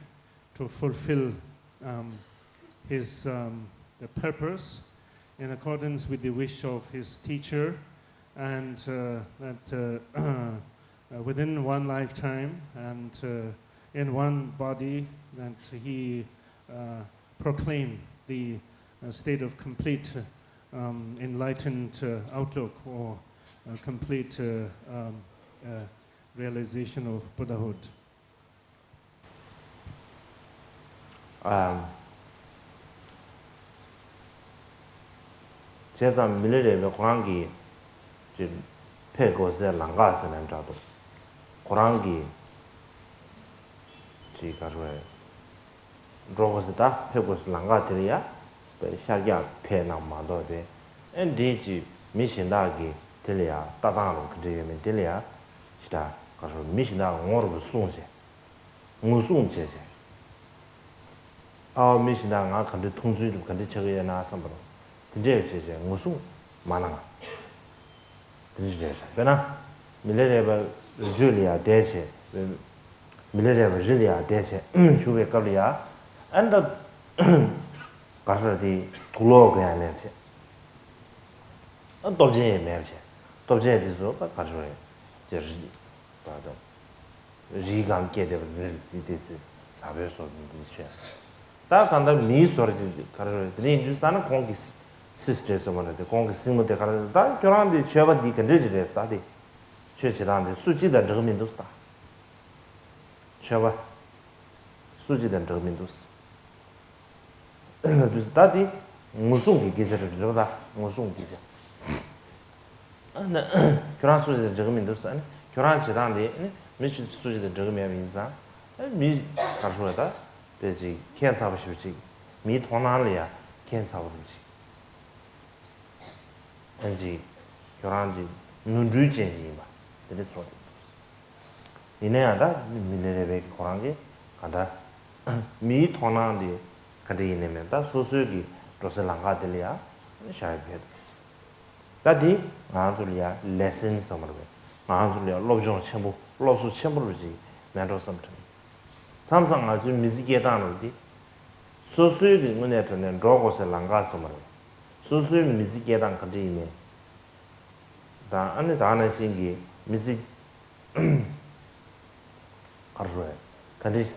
[SPEAKER 2] to fulfill his the purpose in accordance with the wish of his teacher, and that within one lifetime and in one body, that he proclaimed the state of complete enlightened outlook, or complete realization of Buddhahood.
[SPEAKER 1] 제가 밀레레베 고랑기 지 페고세 랑가스는 자도 고랑기 지 가르에 로고스다 페고스 랑가들이야 베 샤기야 페나마도데 엔디지 미신다기 들이야 따당로 그제면 들이야 시다 가서 미신다 오르부 송제 무송제제 아 미신다 가 근데 통주도 근데 저거에 나서버 이제 제제 무슨 많아 이제 배나 밀레레바 줄리아 대체 밀레레바 줄리아 대체 쇼베 갑리아 안다 가서디 돌로게 하는지 돌제 매체 돌제 디서 가서에 제지 봐도 지간 깨데 디디스 사베서 디시 다 간다 미소르지 가서 인도스탄은 공기스 시스템에서 말하는데 공기 생물대 가는다 교란데 최바디 건지지래 스타디 최지란데 수지된 저민도 스타 최바 수지된 저민도 스 비슷하디 무슨 기계를 저다 무슨 기계 나 교란 수지된 저민도 스 교란 지란데 미치 수지된 저민이 인자 미 가르쳐다 되지 괜찮아 싶지 미 돈안이야 괜찮아 보지 엔지 교란지 눈주진지마 되게 좋아. 이내야다 밀레레베 고랑게 간다 미 토나디 가디네면다 소소기 로셀랑가들이야 샤이베 다디 나들이야 레슨 섬르베 나들이야 로종 첨부 로수 첨부르지 맨도 섬트 삼상 아주 미지게다노디 소소기 문에트는 로고셀랑가 섬르베 소소기 미지게단 가디네 다 안에 다는 신기 미지 가르소에 간디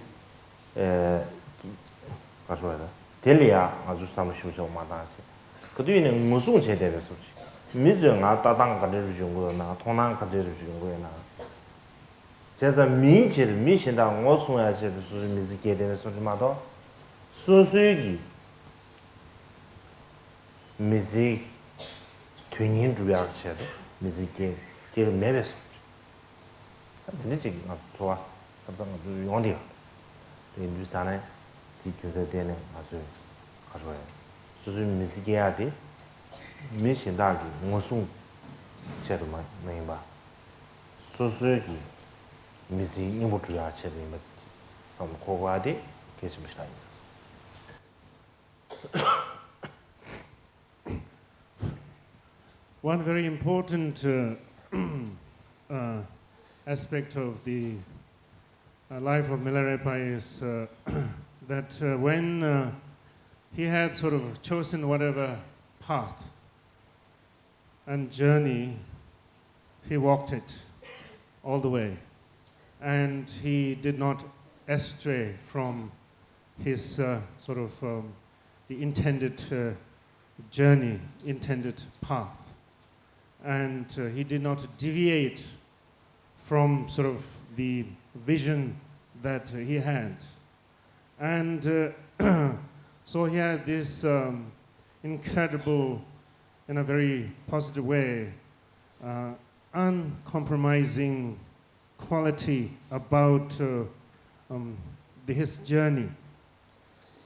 [SPEAKER 1] 가르소에다 델리아 아주 사무실에서 만나지 그 뒤에는 무슨 제대로 소지 미즈가 따당 가르쳐 준 거나 통난 가르쳐 준 거나 제가 미치를 미신다 원소야지 무슨 미지게 되는 소리마도 소수기 미지 twinning 주야셔도 미지게 그 내베서 근데 지금 좋아 sabang du yong dia de du sanai di gyode de ne asu 가져와 수수 미지게야디 미신다기 무슨 제도만 매봐 수수기 미지 이모트야 제도만 좀 고고하디 계시면서
[SPEAKER 2] One very important aspect of the life of Milarepa is that when he had sort of chosen whatever path and journey, he walked it all the way. And he did not astray from his sort of the intended journey, intended path. and he did not deviate from sort of the vision that he had. And so he had this incredible, in a very positive way, uncompromising quality about his journey,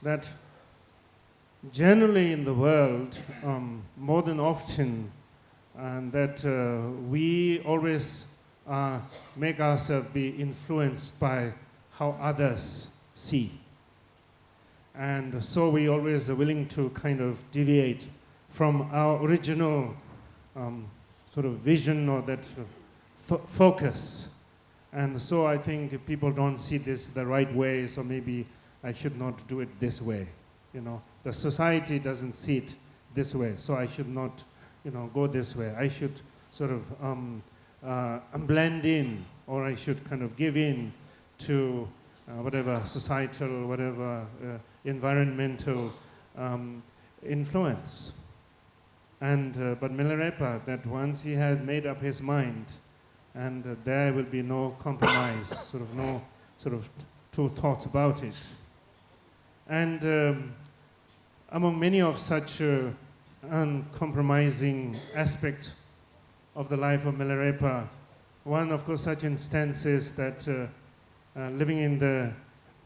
[SPEAKER 2] that generally in the world, more than often, and that we always make ourselves be influenced by how others see. And so we always are willing to kind of deviate from our original sort of vision or that focus. And so I think people don't see this the right way, so maybe I should not do it this way. You know, the society doesn't see it this way, so I should not, go this way. I should sort of blend in, or I should kind of give in to whatever societal, whatever environmental influence. And but Milarepa, that once he had made up his mind, and there will be no compromise, sort of no sort of two thoughts about it. And among many of such uncompromising aspects of the life of Milarepa, one of course such instance is that living in the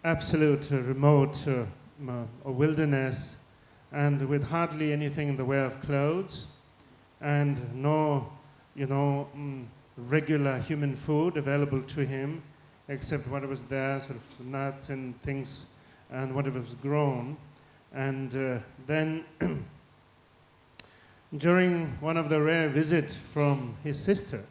[SPEAKER 2] absolute remote wilderness, and with hardly anything in the way of clothes, and no, regular human food available to him, except what was there, sort of nuts and things, and whatever was grown. And then during one of the rare visits from his sister,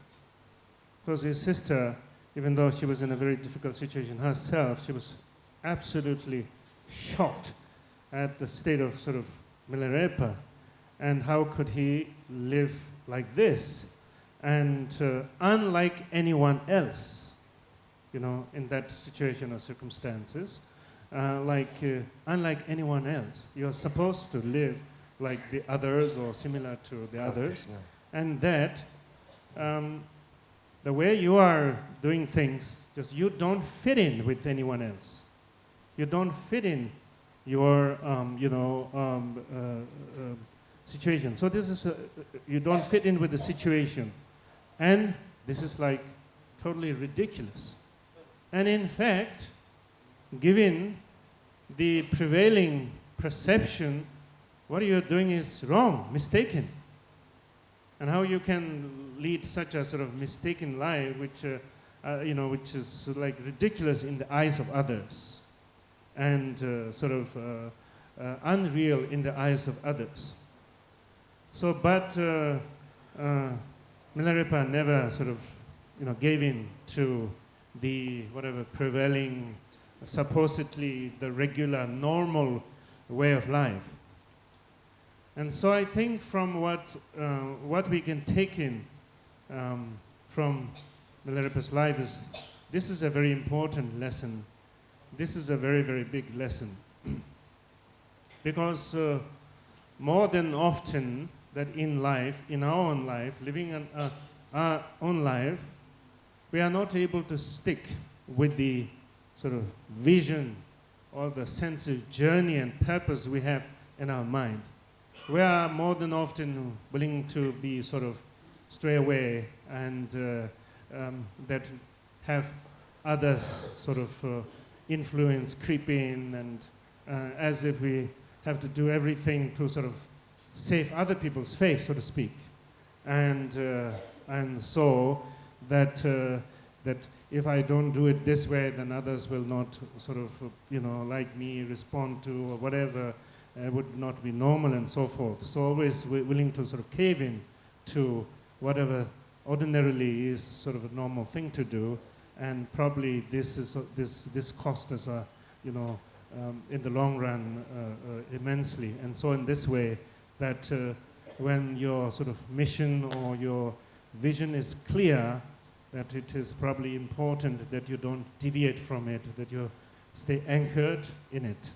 [SPEAKER 2] because his sister, even though she was in a very difficult situation herself, she was absolutely shocked at the state of sort of Milarepa, and how could he live like this, and unlike anyone else, in that situation or circumstances, unlike anyone else. You're supposed to live like the others or similar to the others, and that the way you are doing things, just you don't fit in with anyone else. You don't fit in your situation. So this is you don't fit in with the situation, and this is like totally ridiculous. And in fact, given the prevailing perception, what you're doing is wrong, mistaken. And how you can lead such a sort of mistaken life, which is like ridiculous in the eyes of others, and sort of unreal in the eyes of others. So, but Milarepa never sort of, gave in to the whatever prevailing, supposedly the regular, normal way of life. And so I think from what we can take in from Milarepa's life is, this is a very important lesson. This is a very, very big lesson. Because more than often that in life, in our own life, living our own life, we are not able to stick with the sort of vision or the sense of journey and purpose we have in our mind. We are more than often willing to be sort of stray away, and that have others sort of influence creep in, and as if we have to do everything to sort of save other people's face, so to speak. And so that if I don't do it this way, then others will not sort of, like me, respond to, or whatever, would not be normal, and so forth. So always willing to sort of cave in to whatever ordinarily is sort of a normal thing to do, and probably this cost us in the long run immensely. And so in this way, that when your sort of mission or your vision is clear, that it is probably important that you don't deviate from it, that you stay anchored in it.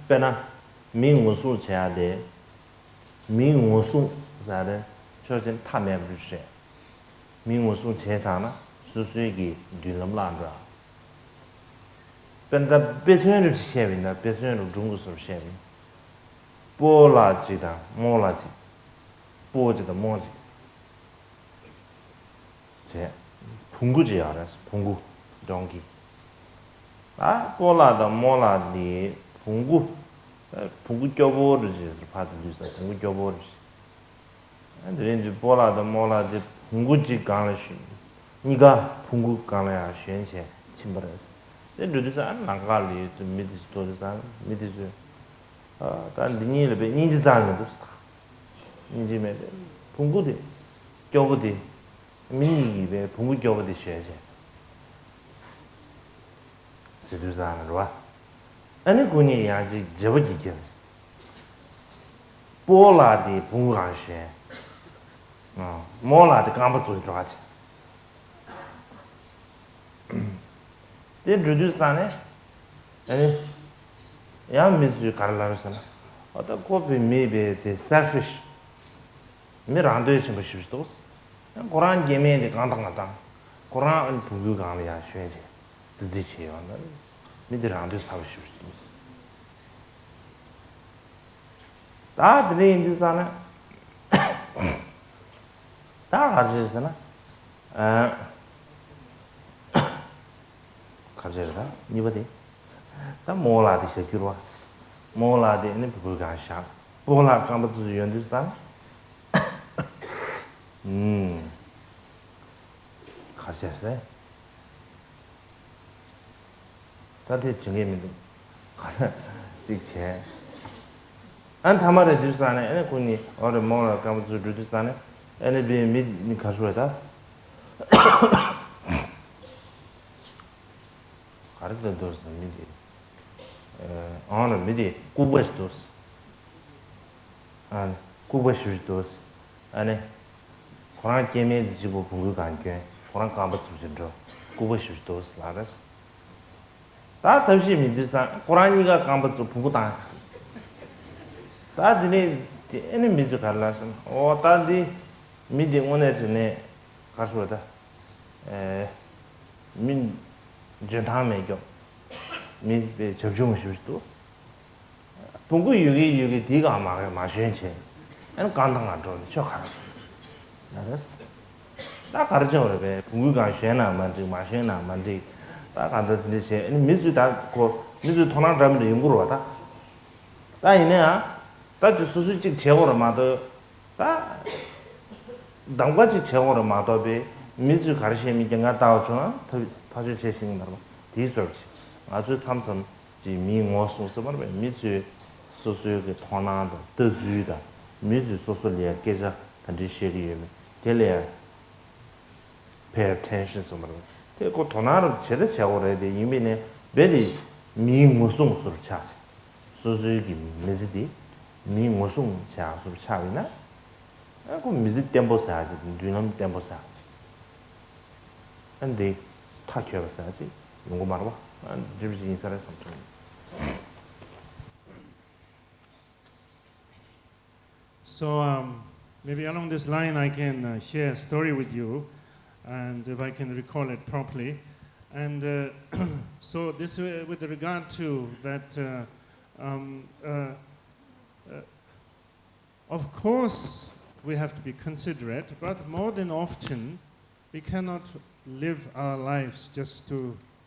[SPEAKER 1] Pena, Ming Wusu Chia de, Ming Wusu Zade, chosen tame brishe mingo sun chetana susui dulam landra penda besuen chevina besuen jungu sur chevin bola jida mola ji boji da moji 제 풍구지 알았어 풍구 동기 아 보라다 몰라디 풍구 풍구 껴보르지 받으리서 풍구 껴보르지 근데 이제 보라다 몰라디 풍구지 강래시 니가 풍구 강래야 현세 침버렸어 근데 안 나가리 좀 미디스토르산 미디스 단 니니를 니지자는 됐어 니지메 풍구디 껴보디 민이게 봉구 교부디 쉬어야지. 세두자는 와. 아니 군이 야지 저기게. 볼라디 봉구가 쉬. 몰라디 감바 조지 좋아지. 데 주두산에 아니 야 미스 카르라르스나. 어다 코피 메베 데 selfish. 미란도에 좀 싶지도. Quran game de kantang Quran bugu gang ya shweje zizi che yo na mi de rang de sa shi shi da de yin sa na da ga ji sa na ka je da ni ba de da mo la de she ki ro mo la de ni bugu gang sha bo la gang ba zu yuan de sa 가셨어요? 다들 정해면 가서 직체 안 타마레 주사네 에 군이 어느 뭐라 감주 주사네 에네 비미 가수에다 가르쳐 도스 미디 어느 미디 쿠베스도스 안 쿠베스도스 아니 Quran came 지고 부부 관계 Quran 감바 주진죠 구버시도 라라스 다 다시 믿으사 Quran이가 감바 주 부부다 다 지네 에네 미즈 갈라선 오 다디 미디 오네즈네 가서다 민 전담에교 미 접종 싶지도 동구 유기 디가 아마 마셴체 엔 간당한 저 쳐가 알았어. 다 가르쳐 그래. 분구가 쉐나 만지 마쉐나 만지 다 간다든지 아니 미주 다고 미주 통한 사람들 연구로 왔다. 다 이내야. 다 수수직 제거로 마도 다 당과지 제거로 마도 비 미주 가르치면 경가 다오죠. 다주 제신 말로 디서치. 아주 참선 지 미모소서 말로 미주 소소의 통한도 뜻주다. 미주 소소리에 계자 단지시리에 텔레 pay attention somewhere. Te ko tonar chede chagore de yimine beri mi musung sur chase. Suzu gi mizidi mi musung cha sur chawina. Ko mizik tempo saji, dunam tempo saji. Ande takyo saji. Nungu marwa. An jibji insare samchung.
[SPEAKER 2] So maybe along this line I can share a story with you, and if I can recall it properly. And so this with regard to that, of course we have to be considerate, but more than often we cannot live our lives just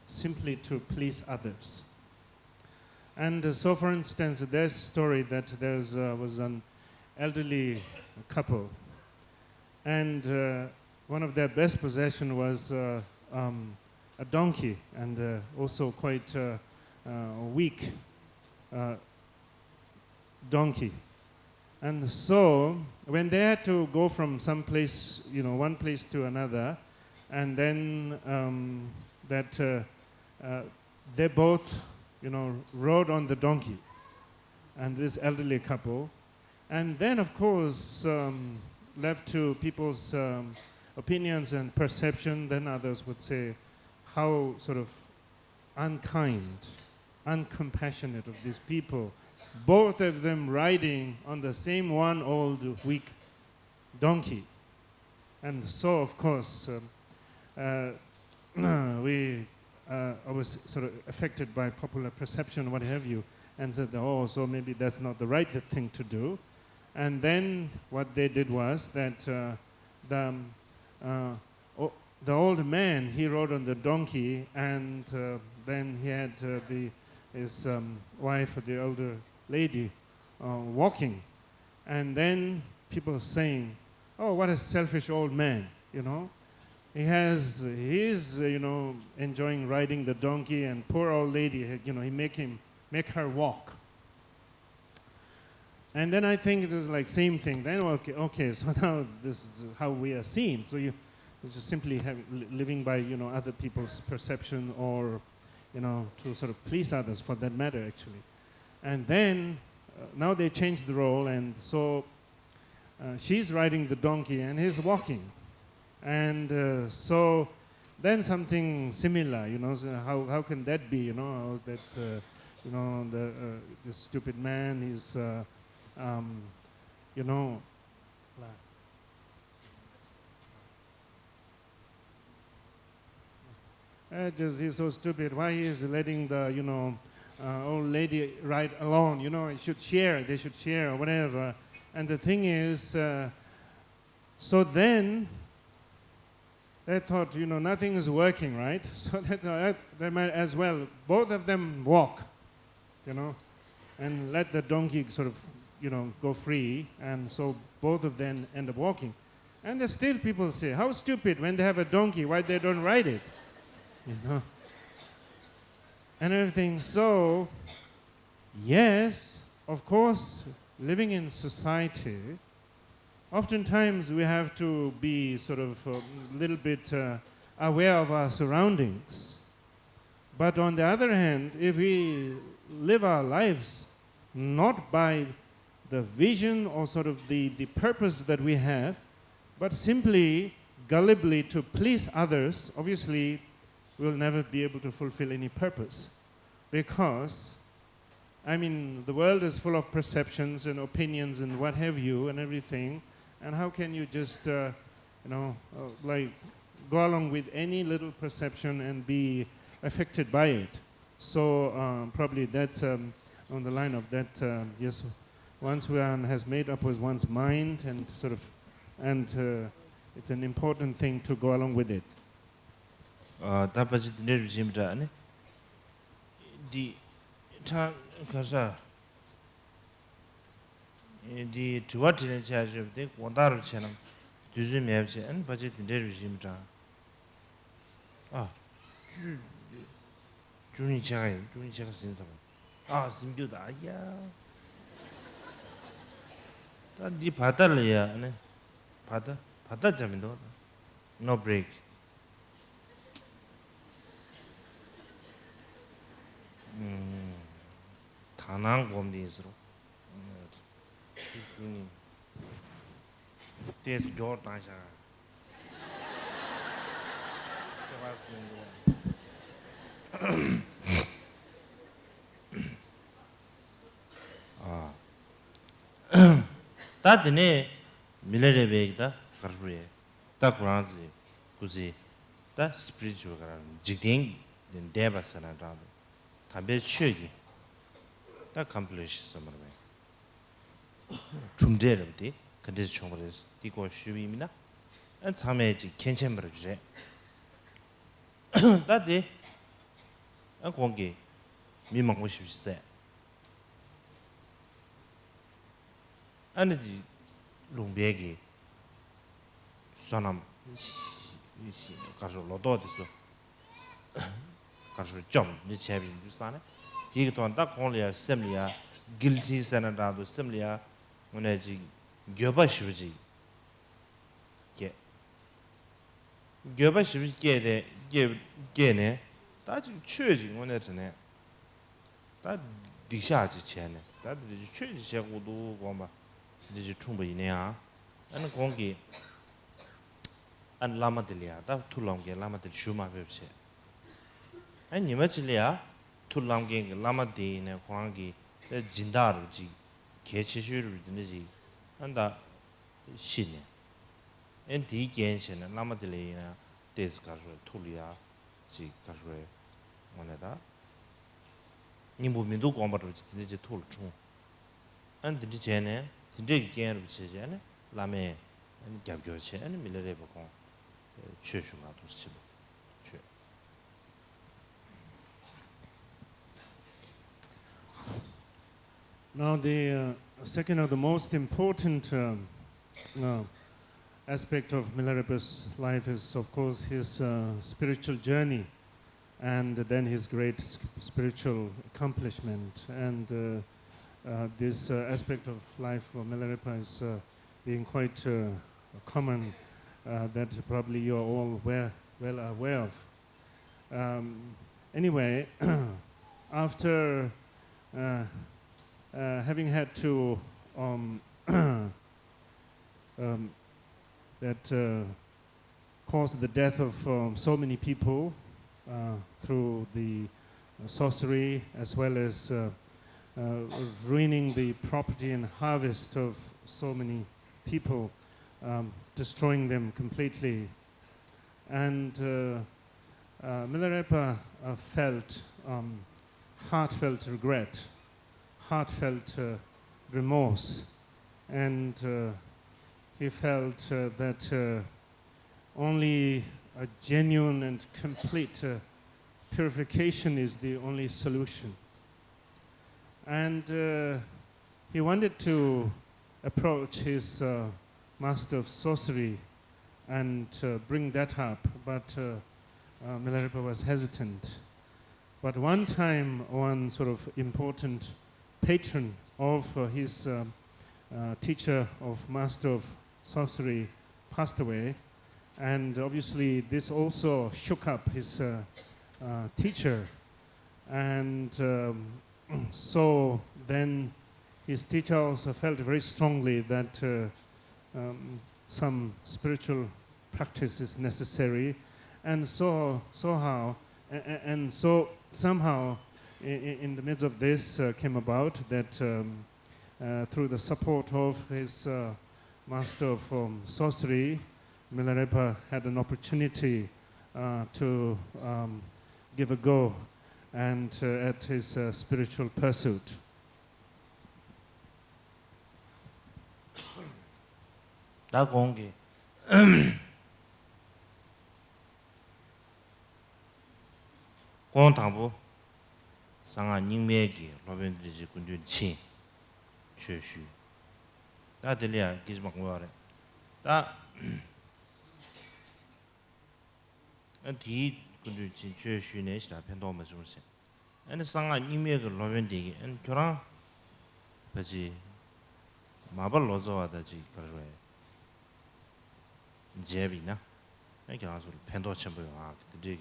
[SPEAKER 2] simply to please others. And so for instance, there's a story that there was an elderly couple, and one of their best possession was a donkey, and also quite a weak donkey. And so when they had to go from some place, one place to another, and then they both, rode on the donkey, and this elderly couple. And then, of course, left to people's opinions and perception, then others would say how sort of unkind, uncompassionate of these people, both of them riding on the same one old weak donkey. And so, of course, we I was sort of affected by popular perception, what have you, and said, oh, so maybe that's not the right thing to do. And then what they did was that the old man, he rode on the donkey, and then he had his wife, the older lady, walking. And then people saying, oh, what a selfish old man, you know. He is, enjoying riding the donkey, and poor old lady, he make her walk. And then I think it was like same thing. Then okay, so now this is how we are seen. So you just simply living by other people's perception, or to sort of please others, for that matter, actually. And then now they changed the role, and so she's riding the donkey and he's walking. And so then something similar, so how can that be, that the stupid man is, he's so stupid. Why he is letting the, old lady ride alone? They should share, or whatever. And the thing is, so then they thought, nothing is working, right? So that they might as well, both of them walk, and let the donkey sort of, go free. And so both of them end up walking. And there's still people say, how stupid, when they have a donkey, why they don't ride it? And everything. So, yes, of course, living in society, oftentimes we have to be sort of a little bit aware of our surroundings. But on the other hand, if we live our lives not by the vision or sort of the purpose that we have, but simply gullibly to please others, obviously we'll never be able to fulfill any purpose. Because the world is full of perceptions and opinions and what have you and everything. And how can you just, like go along with any little perception and be affected by it? So probably that's on the line of that, yes, once one has made up with one's mind and sort of, and it's an important thing to go along with it.
[SPEAKER 1] di tuwa tine cha jibde wandar chenam duzu mebje an budget in regime ta juni cha sin sa simbu da ya ta di padal ya ne pada jamin do no break tanang gomdi isro Juni. There's Jordan. That ne military bag da karfure. Da Quranzi kuzi da spiritual karan jigding den deba sana da. Tabe shegi. Da accomplish somewhere. 중재럽디 근데 총벌에서 이거 쉬위입니다. 안 참여지 괜찮으면 주제. 나데 안 공기 미망고 싶으시대. 아니지 롱베기 사람 가서 로도디서 가서 좀 이제 비싸네. 이게 돈딱 공리야 셈리야 guilty sanadado 셈리야 오늘지 겨바시지 겨바시지 게데 게네 다지 취지 오늘 전에 다 디샤지 전에 다들 취지 제고도 고마 이제 충분히냐 아니 공기 안 라마들이야 다 툴랑게 라마들 슈마 뵙시 아니 니마질이야 툴랑게 라마디네 공기 진다르지 개치슈를 드는지 한다 신네 en di gen shen lama de le na des ka shwe tulia ji ka shwe ngone da nimbu min du gong ba ru ji de tul chung an de je ne de gen ru che je ne la me an gyab gyo che an mi le re ba kong che shu ma du chi che
[SPEAKER 2] Now, the second of the most important aspect of Milarepa's life is, of course, his spiritual journey and then his great spiritual accomplishment. And this aspect of life for Milarepa is being quite common, that probably you're all well aware of. Anyway, after having had to cause the death of so many people through the sorcery, as well as ruining the property and harvest of so many people, destroying them completely. And Milarepa felt heartfelt regret, heartfelt remorse, and he felt that only a genuine and complete purification is the only solution. And he wanted to approach his master of sorcery and bring that up, but Milarepa was hesitant. But one time, one sort of important patron of his teacher of master of sorcery passed away, and obviously this also shook up his teacher, and so then his teacher also felt very strongly that some spiritual practice is necessary, and so somehow in the midst of this came about that through the support of his master of sorcery, Milarepa had an opportunity to give a go and at his spiritual pursuit.
[SPEAKER 1] Da gongi gong tangbu sanga nyingme gi loben ji kundu chi che shu da de lia gi ma ngwa re da an di kundu chi che shu ne sha pen do ma zhu se an sanga nyingme gi loben de gi an kyora ba ji ma ba lo zo wa da ji ka zhe 제비나 이렇게 아주 팬도 첨부요 아 되게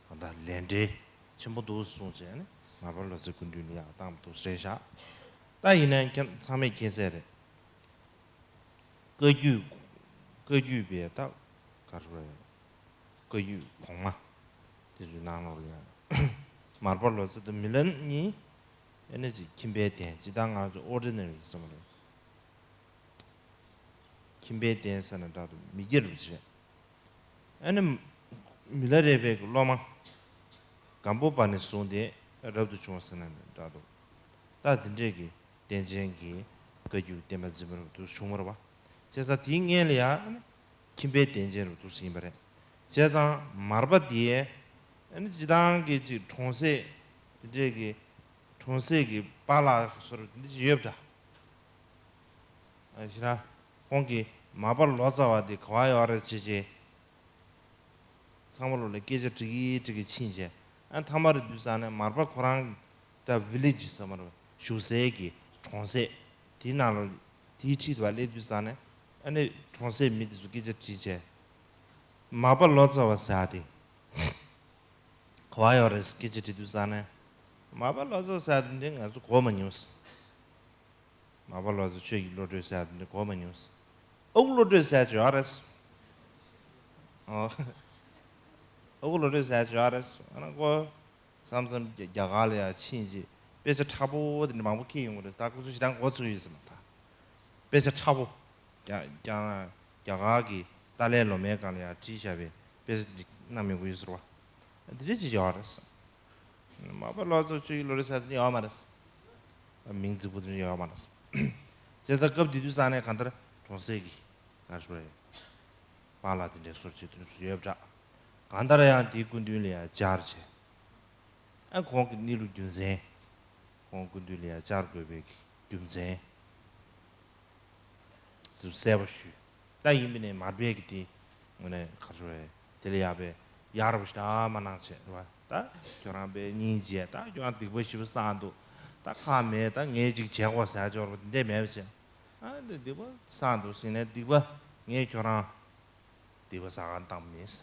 [SPEAKER 1] 간다 렌데 첨부도 소제네 마블로 저군들이야 다음도 세샤 다이는 참에 계세래 거유비에다 가르래 거유 공마 되주 나노리야 마블로 저도 밀런니 에너지 김배대 지당 아주 오르는 있으면 김배 댄서는 다도 미결이지. 아니 밀라레베 로마 감보반에 손데 라도 중앙선은 다도 다 진짜기 댄쟁기 그주 때문에 집으로도 숨어라 봐. 제가 딩엘이야 김배 댄쟁으로도 심바래. 제가 마르바디에 아니 지당기 지 총세 진짜기 총세기 빨라 소리 진짜 옆다. 아시라 공기 마발 로자와디 과야르지지 상물로 깨져 저기 친제 안 타마르 두산에 마발 코랑 다 빌리지 사마르 쇼세기 총세 디나로 디치도 알레 두산에 아니 총세 미드스 깨져 지제 마발 로자와 사디 과야르스 깨져 두산에 마발 로자 사딘데 아주 고만 뉴스 마발 로자 최기 로드 사딘데 고만 뉴스 Overloaders at Joris. Overloaders at Joris. I don't go something Yagalia, Chinji. Better trouble than Mamuki with the Takus don't go to use them. Better trouble Yagagi, 달래 로메 간이야 지샤베 베스 남미고 있어 드리지 알았어 마발라서 지 로르사니 아마르스 민즈부들 아마르스 제가 급디도 산에 간다 조세기 가서래 발라딘데 소치도 수여자 간다라야 디군들이야 자르체 아 공기 니루 준세 공군들이야 자르베기 준세 두 세버슈 다 이민에 마르베기티 뭐네 가서래 텔레야베 야르부스다 만나체 다 교람베 니지에 다 교람 디버시브 산도 다 카메 다 녜직 제고 사죠 내 매지 아 근데 디버 산도 신에 디버 녜 교람 디버 사간 담미스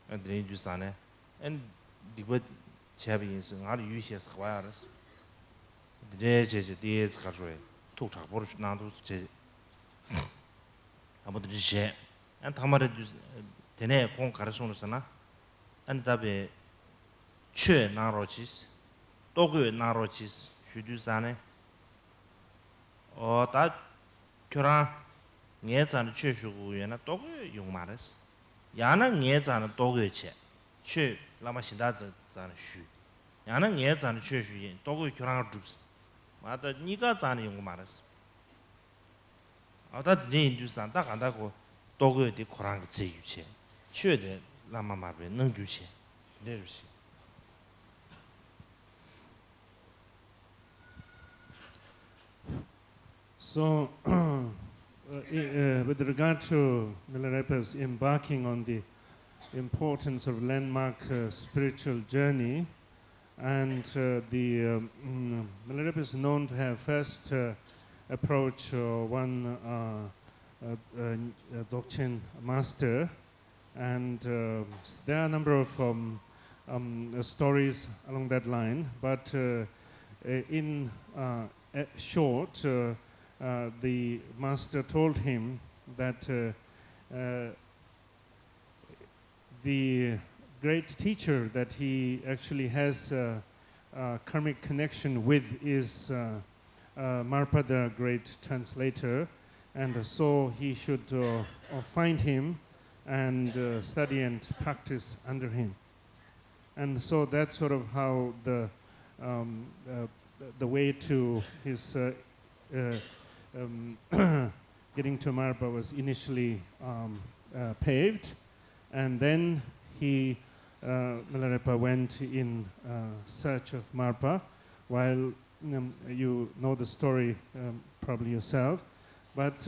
[SPEAKER 1] 안드레 주산에 엔 디버 제비인스 아르 유시에서 와야스 제제 디에스 가서래 톡 잡으러 나도 제 아무도 제 안 타마르 되네 공 가르쳐놓으잖아 안답에 최 나로치스 또그 나로치스 슈두산에 다 교라 예산의 최수구에나 또그 용마르스 야는 예산의 또그체 최 라마신다자는 슈 야는 예산의 최수에 또그 교라를 줍스 맞다 니가 자는 용마르스 다 드네 인두산 딱 안다고 또그의 코랑 제유체 최대 라마마베 능규체 내주시
[SPEAKER 2] So, with regard to Milarepa's embarking on the importance of landmark spiritual journey, and Milarepa is known to have first approached one Dzogchen master, and there are a number of stories along that line, but in short, the master told him that the great teacher that he actually has a karmic connection with is Marpa, the great translator, and so he should find him and study and practice under him. And so that's sort of how the way to his getting to Marpa was initially paved, and then he Milarepa went in search of Marpa, while you know the story probably yourself, but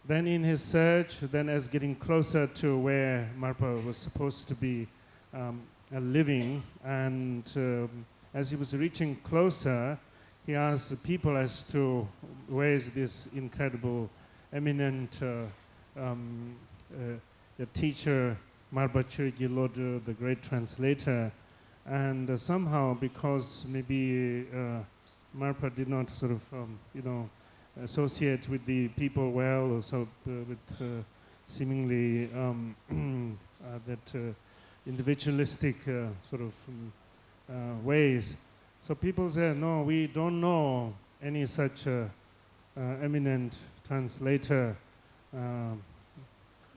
[SPEAKER 2] then in his search, then as getting closer to where Marpa was supposed to be living, and as he was reaching closer, he asked the people as to where is this incredible, eminent the teacher, Marpa Chögyal Lodro, the great translator, and somehow because maybe Marpa did not sort of, associate with the people well, or so with seemingly that individualistic sort of ways. So people say, no, we don't know any such eminent translator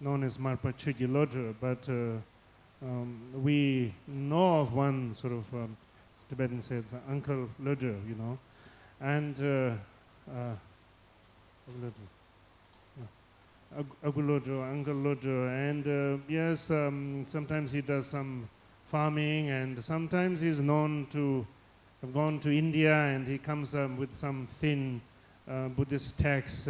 [SPEAKER 2] known as Marpa Chögyal Lodro, but we know of one sort of, Tibetan says, Uncle Lodro, and Uncle Lodro, and yes, sometimes he does some farming, and sometimes he's known to have gone to India, and he comes with some thin Buddhist texts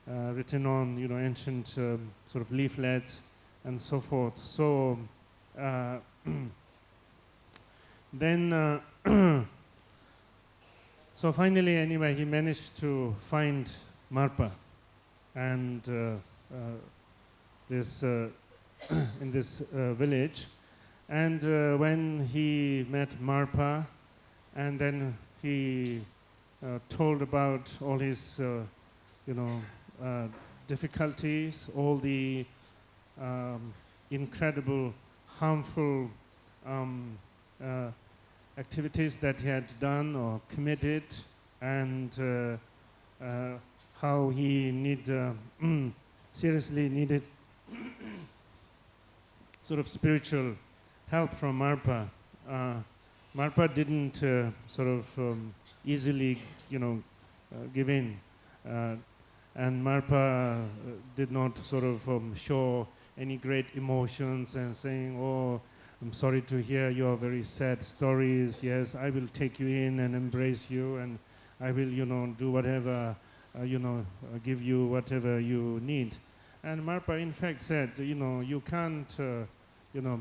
[SPEAKER 2] written on, ancient sort of leaflets and so forth. So then, so finally, anyway, he managed to find Marpa, and this in this village, and when he met Marpa, and then he told about all his, difficulties, all the incredible, harmful activities that he had done or committed, and how he seriously needed sort of spiritual help from Marpa. Marpa didn't easily, give in, and Marpa did not show any great emotions and saying, "Oh, I'm sorry to hear your very sad stories. Yes, I will take you in and embrace you, and I will, do whatever, give you whatever you need." And Marpa, in fact, said, you can't,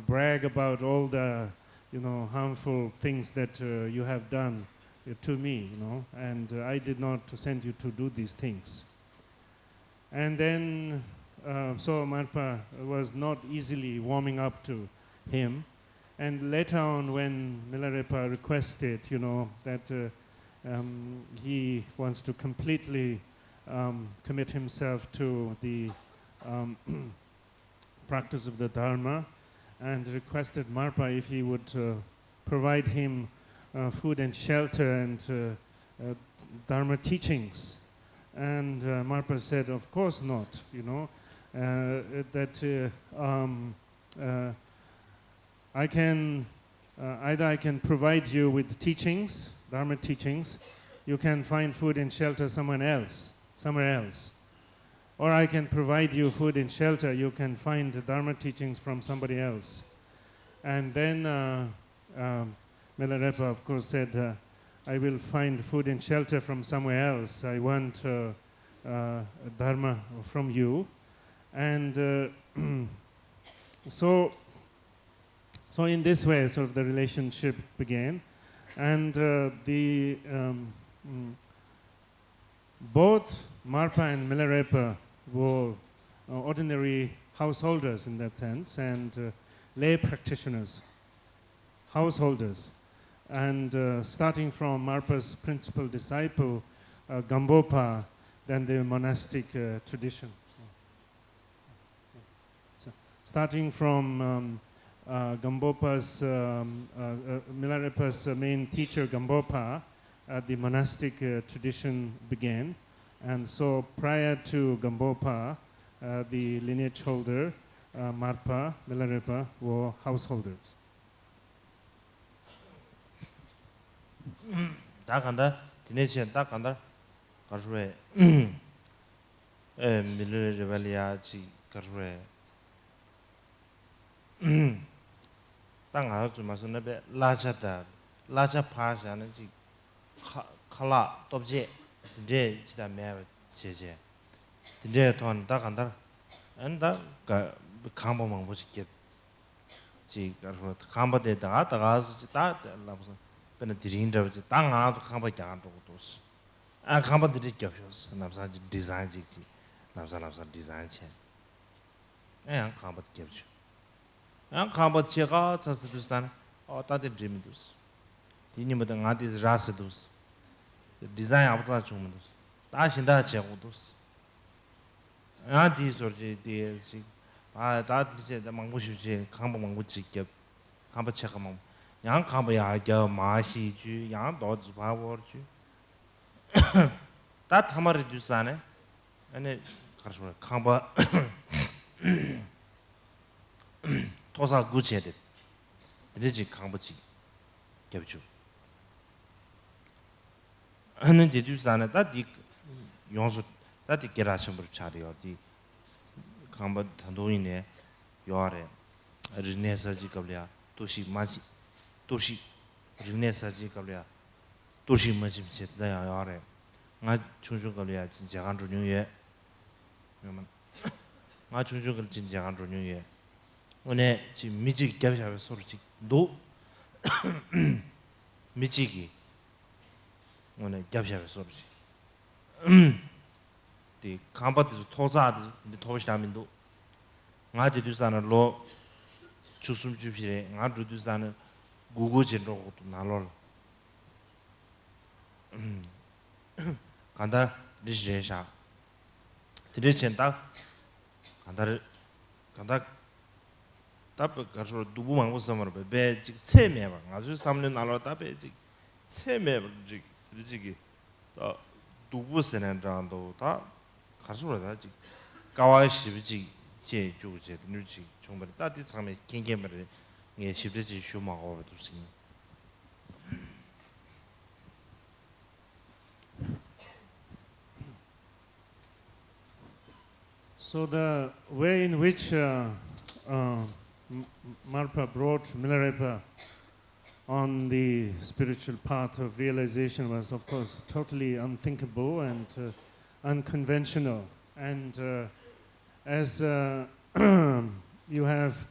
[SPEAKER 2] brag about all the, harmful things that you have done to me, and I did not send you to do these things. And then, so Marpa was not easily warming up to him. And later on, when Milarepa requested, that he wants to completely commit himself to the practice of the Dharma, and requested Marpa if he would provide him food and shelter and Dharma teachings. And Marpa said, "Of course not, I can, either I can provide you with teachings, Dharma teachings, you can find food and shelter somewhere else. Or I can provide you food and shelter, you can find the Dharma teachings from somebody else." And then Milarepa, of course, said, "I will find food and shelter from somewhere else. I want Dharma from you." And so in this way, sort of the relationship began. And both Marpa and Milarepa were ordinary householders in that sense, and lay practitioners, householders. And starting from Marpa's principal disciple, Gambopa, then the monastic tradition. So, starting from Gambopa's, Milarepa's main teacher, Gambopa, the monastic tradition began. And so prior to Gambopa, the lineage holder, Marpa, Milarepa, were householders.
[SPEAKER 1] 다 간다. 디네치엔 딱 간다. 가르에 밀레레발리아지 가르에 땅 아주 마선나베 라자다. 라자 파샤는 지 칼라 톱제 데 지다 메 제제 데 돈다 간다. 안다 가 감보망 보시게 지 가르 감보데 다가스 다 라무서 근데 디린다 땅 아주 감보 장도 도스 아 감보들이 겹쳐서 남사 디자인 지지 남사 디자인 체 에 감보 겹쳐 아 감보 제가 자스도스탄 다들 드림도스 디니모다 나디 라스도스 디자인 아부자 중문도스 다신다 제고도스 아디 소르지 디지 아 다디제 망고슈지 감보 망고지 겹 감보 체가 망 양 감보야 저 마시주 양 도즈 바워주 다 타마르 두사네 아니 가르소 감보 토사 구체데 드리지 감보지 겹주 하는 데두사네 다디 용수 다디 게라심으로 차려 디 감보 단도이네 요아래 리네사지 갑랴 도시 마지 도시 리네사지 갑랴 도시 마지 제다야 요아래 나 충충 갑랴 진짜 한 주ny에 그러면 나 충충 진짜 한 주ny에 오늘 지금 미지 겹샤베 소리지 노 미지기 오늘 겹샤베 소리지 디 감바드 토사드 토시다민도 나디두사는 로 주숨 주시래 나디두사는 구구진로도 나롤 간다 리제샤 드레첸다 간다 답 가서 두부만 웃으면 배 체매봐 아주 3년 나로 답에 체매지 드리지기 두부 세난장도 다 가르쳐라 지 가와이 시비지 제 주제 누지 정말 따디 참에 긴게말에 예 시비지 쇼마고 두시
[SPEAKER 2] So the way in which Marpa brought Milarepa on the spiritual path of realization was, of course, totally unthinkable and unconventional. And as you have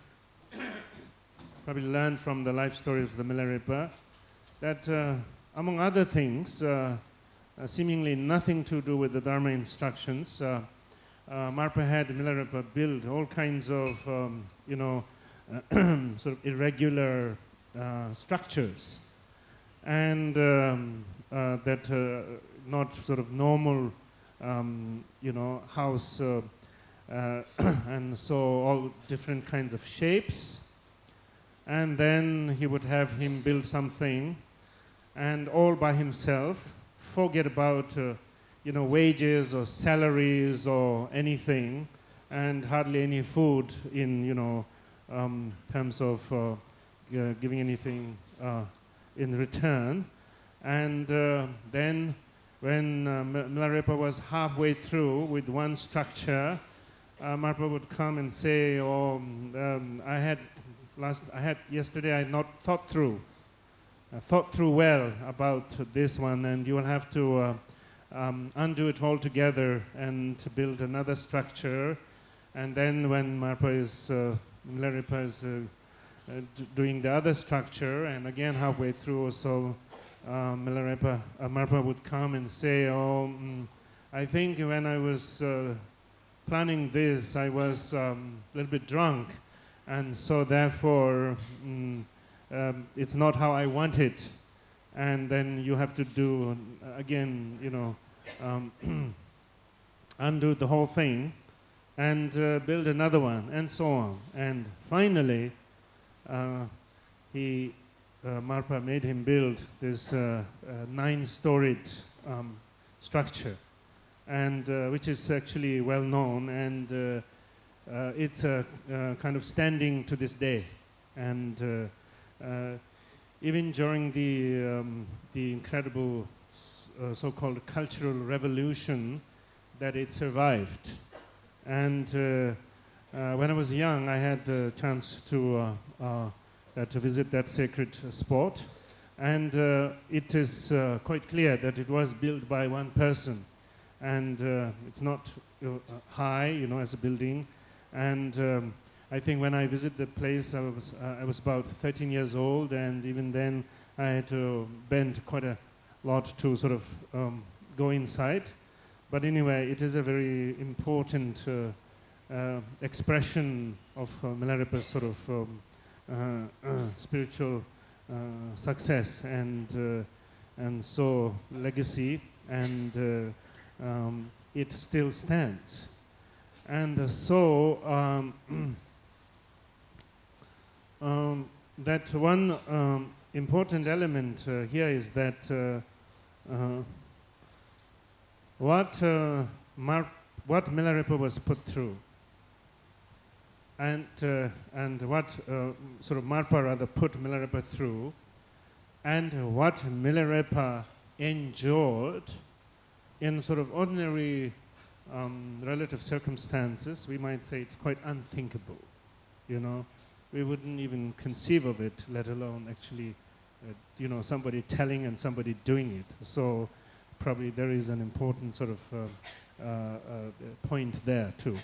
[SPEAKER 2] probably learned from the life story of the Milarepa, that among other things, seemingly nothing to do with the Dharma instructions, Marpa had Milarepa build all kinds of, sort of irregular structures, and that not sort of normal, house, and so all different kinds of shapes. And then he would have him build something, and all by himself, forget about wages or salaries or anything, and hardly any food in terms of giving anything in return. And then when Milarepa was halfway through with one structure, Marpa would come and say, yesterday I had not thought through well about this one, and you will have to undo it altogether and to build another structure. And then when Milarepa is doing the other structure, and again halfway through, so Marpa would come and say, I think when I was planning this, I was a little bit drunk, and so therefore it's not how I want it. And then you have to do again, undo the whole thing and build another one, and so on. And finally, Marpa made him build this 9-storied structure, and which is actually well known, and it's kind of standing to this day. And even during the incredible so-called cultural revolution, that it survived. And when I was young, I had the chance to visit that sacred spot, and it is quite clear that it was built by one person, and it's not high, as a building. And I think when I visited the place, I was about 13 years old, and even then I had to bend quite a lot to sort of go inside. But anyway, it is a very important expression of Milarepa's sort of spiritual success and so legacy, and it still stands. And so that one important element here is that what Milarepa was put through, and what sort of Marpa rather put Milarepa through, and what Milarepa endured in sort of ordinary relative circumstances, we might say it's quite unthinkable. We wouldn't even conceive of it, let alone actually, somebody telling and somebody doing it. So probably there is an important sort of point there too.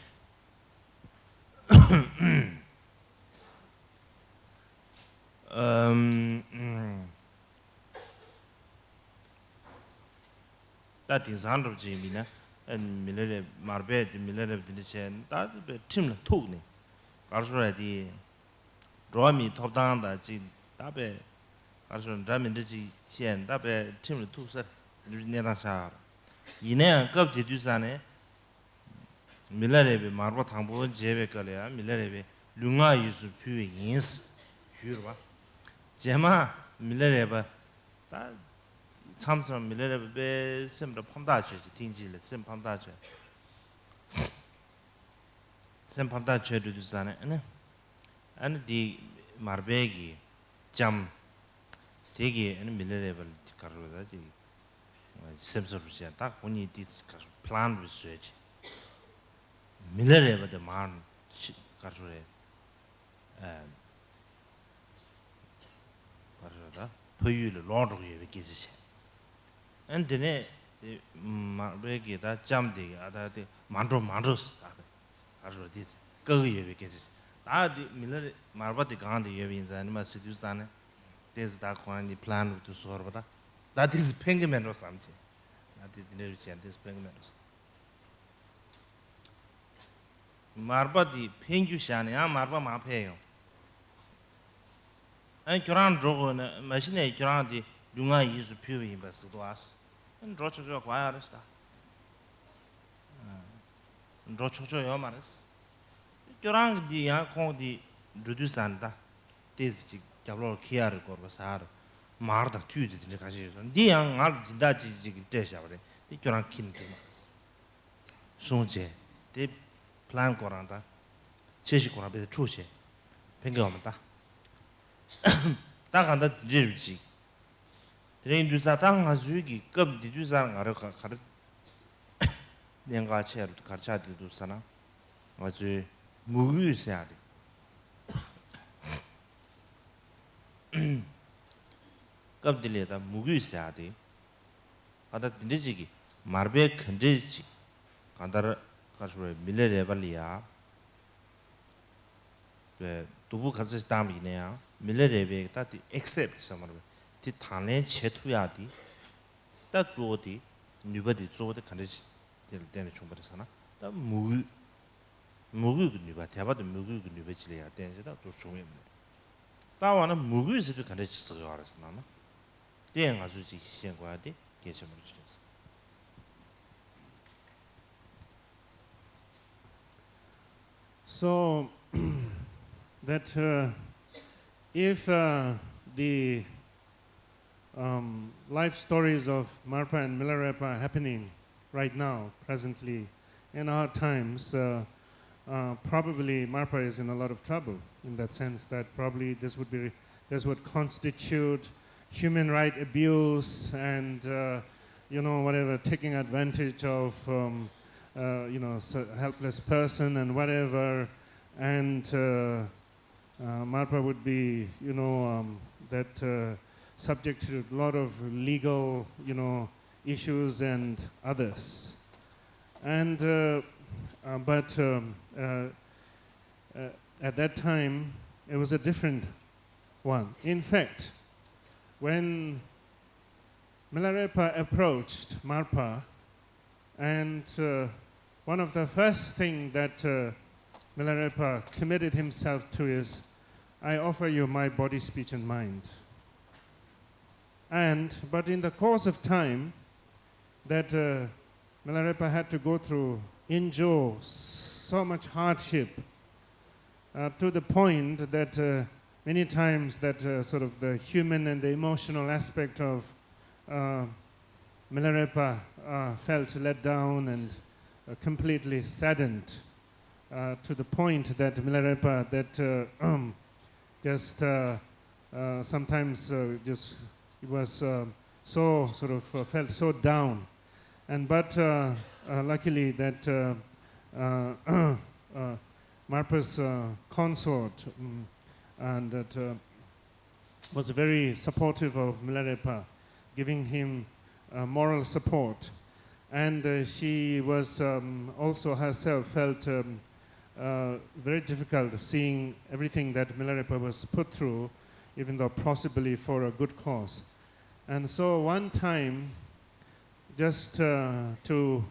[SPEAKER 1] That is 100 Jimmy, and Miller Marbet, Miller Dinishan, that be Tim Tugni. Also, the draw me top down that Jin, that be also Dramin Digi, Shen, that be Tim Tusa, Nera. Yine Cup de Dusane Miller Marbo Tambo, Jebe Kalea, Miller Lunga used to pew against Jurba. Gemma Miller that 참선 밀레레 베 셈도 펌다체 팅지레 셈 펌다체 셈 펌다체도 두사네 아니 디 마르베기 잠 되게 아니 밀레레 발 가르다 디 셈서르시야 딱 본이 디 플랜 리서치 밀레레 바데 만 가르레 가르다 포유를 로르게 베기지 엔드네 마베기다 잠데 아다데 만로스 가르 디스 거기 베기지 다디 밀레 마르바데 간데 예빈자니 마 시두스다네 데스 다 코니 플랜 투 소르바다 that is penguin or something that is the reason this penguin marba di pengu shane ya marba ma pheyo an kuran drogo na machine kuran di lunga yisu phyo yin ba sudwas an drocho jo kwa ya resta drocho jo yo mares kuran di ya ko di rudusanda des ji jablo kiar ko ba sar 마르다 튜디들 가지고 니양 알 진다지 지기 대샤버래 이 교랑 킨데 손제 데 플랜 거란다 제시 거라 베 추세 뱅겨면다 다 간다 지르지 드레인 두사 당 하주기 급 디두사 가르 가르 내가 체를 가르쳐도 두사나 아주 무유세야 돼 갑들이다 무규사디 가다 딘지기 마르베 컨제지 간다라 가서 밀레레발이야 그 두부 가서 담이네야 밀레레베 다디 accept 서머베 디 탄레 체투야디 다 조디 뉴바디 조디 컨제지 될 때는 충분하잖아 다 무규 뉴바 대바도 무규 뉴베지래야 되는지다 또 중요해 다와는 무규스도 컨제지 쓰고 알았으나 대응 아주 지시행과데 계셔물 주셨어.
[SPEAKER 2] So that if the life stories of Marpa and Milarepa are happening right now, presently, in our times, probably Marpa is in a lot of trouble in that sense that probably this would constitute human right abuse and whatever, taking advantage of helpless person and whatever, and Marpa would be subject to a lot of legal issues and others, and but at that time it was a different one. In fact, when Milarepa approached Marpa, and one of the first things that Milarepa committed himself to is, I offer you my body, speech and mind. But in the course of time, that Milarepa had to go through, endure so much hardship, to the point that many times that sort of the human and the emotional aspect of Milarepa felt let down and completely saddened, to the point that Milarepa just sometimes just was so sort of felt so down, but luckily that Marpa's consort and that was very supportive of Milarepa, giving him moral support, and she was also herself felt very difficult seeing everything that Milarepa was put through, even though possibly for a good cause. And so one time, just to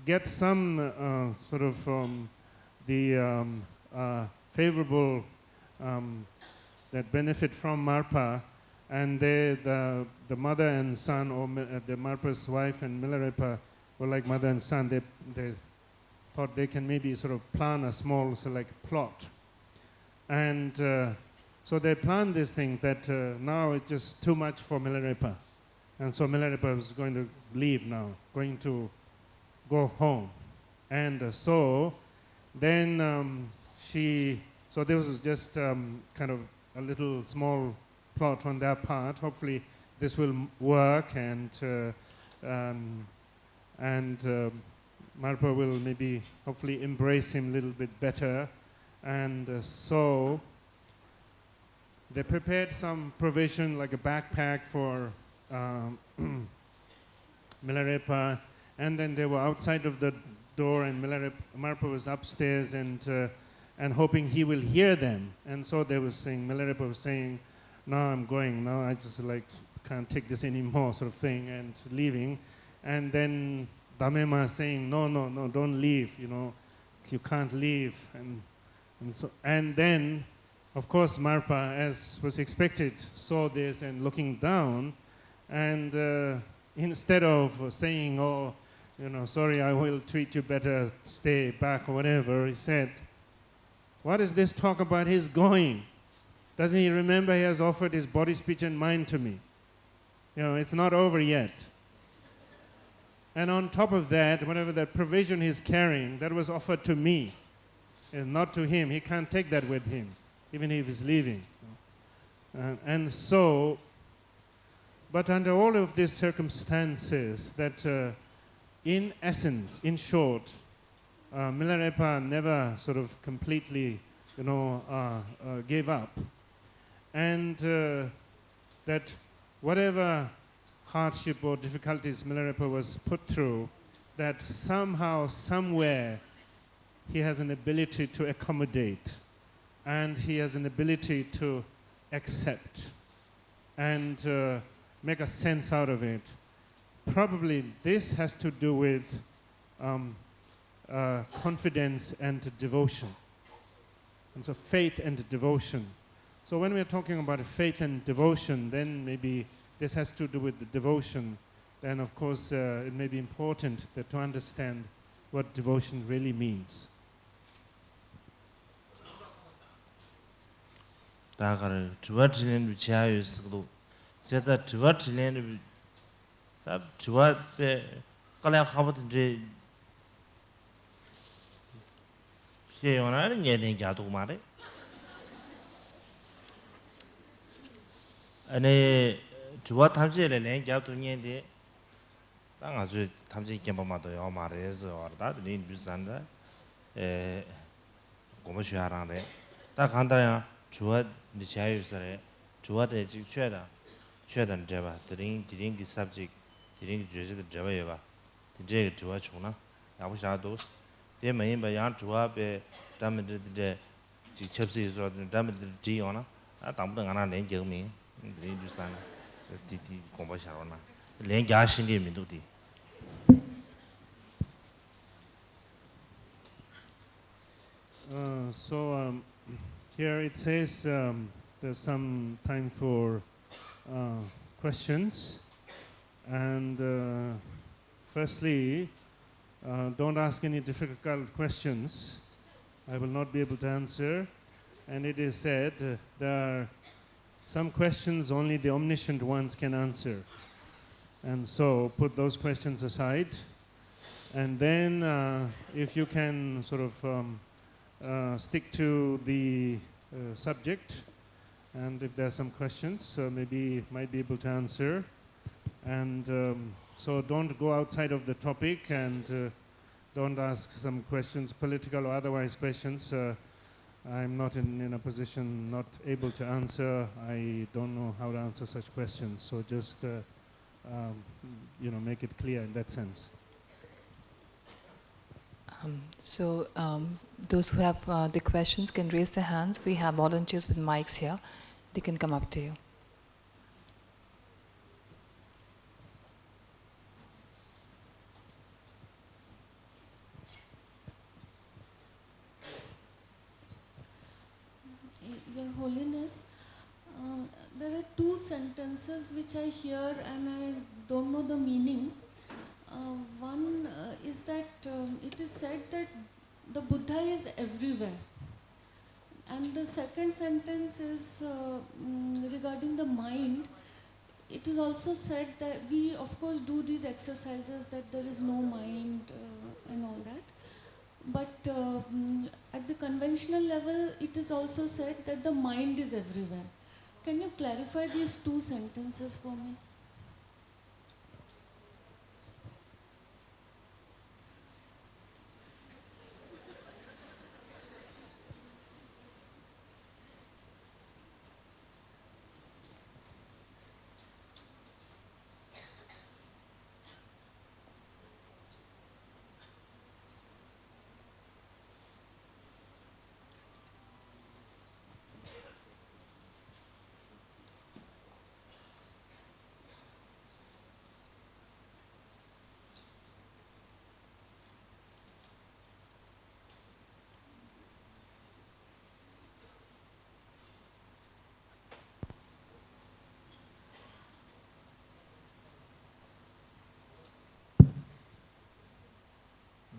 [SPEAKER 2] get some sort of the favorable that benefit from Marpa, and the mother and son, or the Marpa's wife and Milarepa were like mother and son. They thought they can maybe sort of plan a small plot, and So they planned this thing that now it's just too much for Milarepa. And so Milarepa was going to leave now, going to go home. And so then so there was just kind of a little small plot on their part. Hopefully this will work, and Marpa will maybe hopefully embrace him a little bit better. And so they prepared some provision like a backpack for Milarepa, and then they were outside of the door, and Marpa was upstairs and hoping he will hear them. And so they were saying, Milarepa was saying, "No, I'm going. No, I just can't take this anymore," sort of thing, and leaving. And then Damema saying, "No, don't leave. You can't leave." And then, of course, Marpa, as was expected, saw this and looking down, and instead of saying, "Oh, sorry, I will treat you better, stay back," or whatever, he said, "What is this talk about his going? Doesn't he remember he has offered his body, speech, and mind to me? It's not over yet. And on top of that, whatever that provision he's carrying, that was offered to me, and not to him. He can't take that with him, even if he's leaving." And so, but under all of these circumstances, that in essence, in short, Milarepa never sort of completely, gave up. And that whatever hardship or difficulties Milarepa was put through, that somehow, somewhere, he has an ability to accommodate, and he has an ability to accept and make a sense out of it. Probably this has to do with confidence and devotion. And so faith and devotion. So when we're talking about faith and devotion, then maybe this has to do with the devotion. Then of course it may be important to understand what devotion really means.
[SPEAKER 1] 다가를 주와질렌 위치하여스도 제가 주와질렌 다 주와베 깔아 하버든지 시에요나는 얘는 자도 말해 아니 주와 탐지에는 자도 년데 땅 아주 탐지 겸범마도요 말해서 알다더니 비싼다 에 고모시하라네 다 간다야 주와 니차유스래 주와데 직최다 최단 제바 드링 그 subject 드링 주제의 제바예바 이제 주와 주나 야부샤도 대 메인바 양 주와베 담드데 직첩시서 담드지 오나 아 담부 하나 렌정미 드링 주산 디디 공부샤로나 렌자 신리 민도디
[SPEAKER 2] So here it says there's some time for questions, and firstly, don't ask any difficult questions. I will not be able to answer. And it is said there are some questions only the omniscient ones can answer. And so put those questions aside. And then if you can sort of stick to the subject, and if there are some questions, maybe might be able to answer. And so don't go outside of the topic, and don't ask some questions, political or otherwise questions. I'm not in a position, not able to answer. I don't know how to answer such questions. So just make it clear in that sense.
[SPEAKER 3] So those who have the questions can raise their hands. We have volunteers with mics here. They can come up to you.
[SPEAKER 4] Your Holiness, there are two sentences which I hear and I don't know the meaning. One is that it is said that the Buddha is everywhere, And the second sentence is regarding the mind. It is also said that we, of course, do these exercises that there is no mind and all that. But at the conventional level, it is also said that the mind is everywhere. Can you clarify these two sentences for me?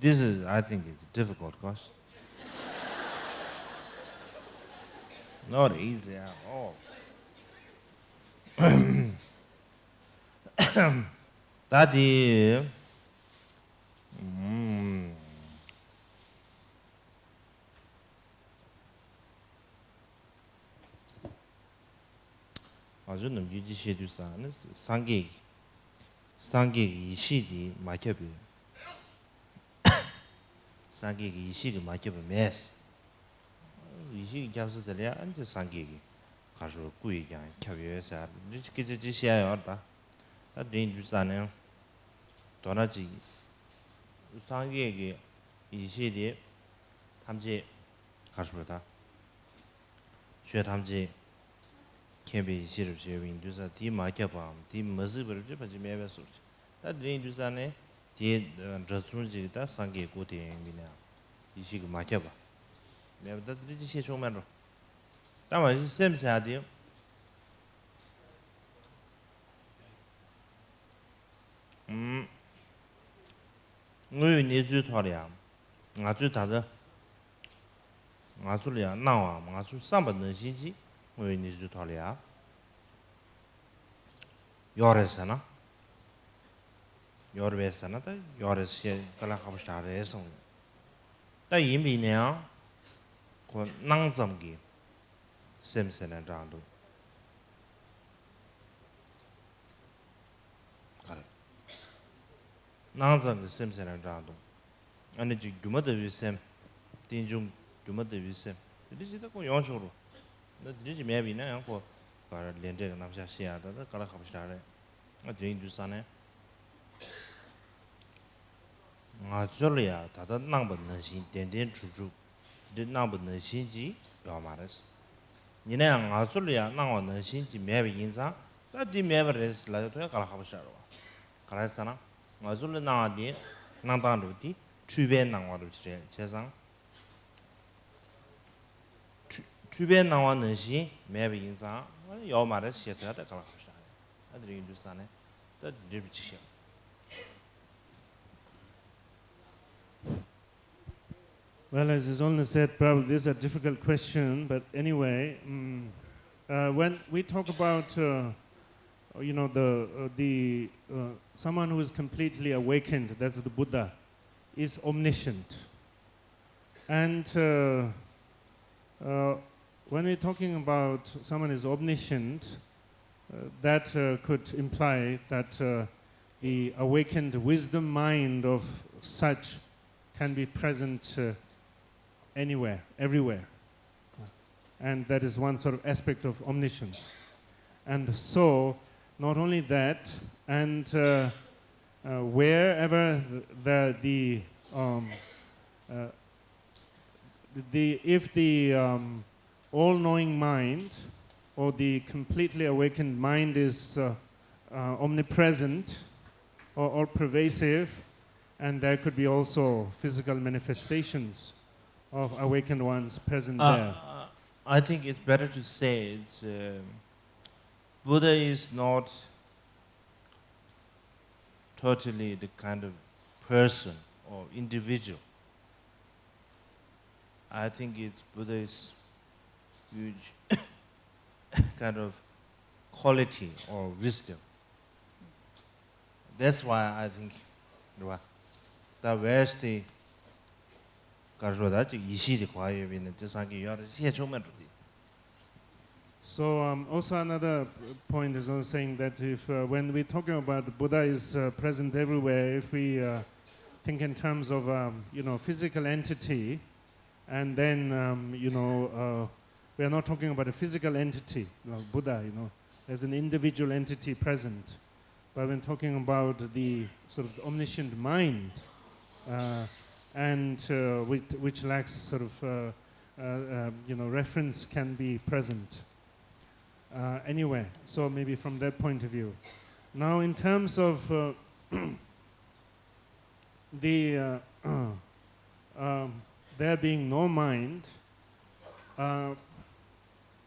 [SPEAKER 1] This is, I think, it's a difficult question. Not easy at all. That is, 아주 넘기지 시도사는 상계 이시디 마케비 상계 이시가 마케비 메스 이시 잡스들이야 안저 상계기 가서 꾸이게 켜비에서 이렇게 지시야요다 아드린 주사는 도나지 상계기 이시디 탐지 가서다学탐지 캠비 시럽 시럽인 두사 디 마케밤 디 머즈버르 바지 메베서 아드린 주사네 디 저순지다 상계 고대행이냐 이시그 마케바 메베다 드리지 시초만로 다만 셈사디요我你最讨厌我最大的我做了那我做上班的星期我你最讨厌열에서나 열에서나 다 열에서 그라 하고 star해서 다 이미네요 그 낭점기 셈세는 장도 그래 낭점기 셈세는 장도 아니 지 규모도 위셈 딘중 규모도 위셈 이제도 그 영적으로 나 이제 매비네 그 가라 렌제가 남자 시야다 가라 하고 star해 아 드린 주사네 아 저리야 다다 낭번는 신点点 주주 이 낭번는 신지 요 말했어 니네 아 저리야 낭번는 신지 매비 인사 다디 매버레스 라도 가라 하고 star어 가라잖아 아 저리 나디 낭단로디 주변 낭와로 제상 주변 나와는 시 매비 인사 요 말에 시에다 가라 하고 star어 아들이 인도산에 다 드립치셔
[SPEAKER 2] Well, as is only said, probably this is a difficult question, but anyway, when we talk about, someone who is completely awakened, that's the Buddha, is omniscient. And when we're talking about someone is omniscient, that could imply that the awakened wisdom mind of such can be present anywhere, everywhere. And that is one sort of aspect of omniscience. And so, not only that, and wherever if the all-knowing mind or the completely awakened mind is omnipresent or all-pervasive, and there could be also physical manifestations of awakened ones present there.
[SPEAKER 1] I think it's better to say it's Buddha is not totally the kind of person or individual. I think it's Buddha is huge kind of quality or wisdom. That's why I think that where's the
[SPEAKER 2] So also another point is also saying that if when we're talking about Buddha is present everywhere, if we think in terms of physical entity, and then we are not talking about a physical entity, Buddha, as an individual entity present, but when talking about the sort of omniscient mind, and which lacks sort of reference can be present anywhere. So maybe from that point of view. Now, in terms of the there being no mind,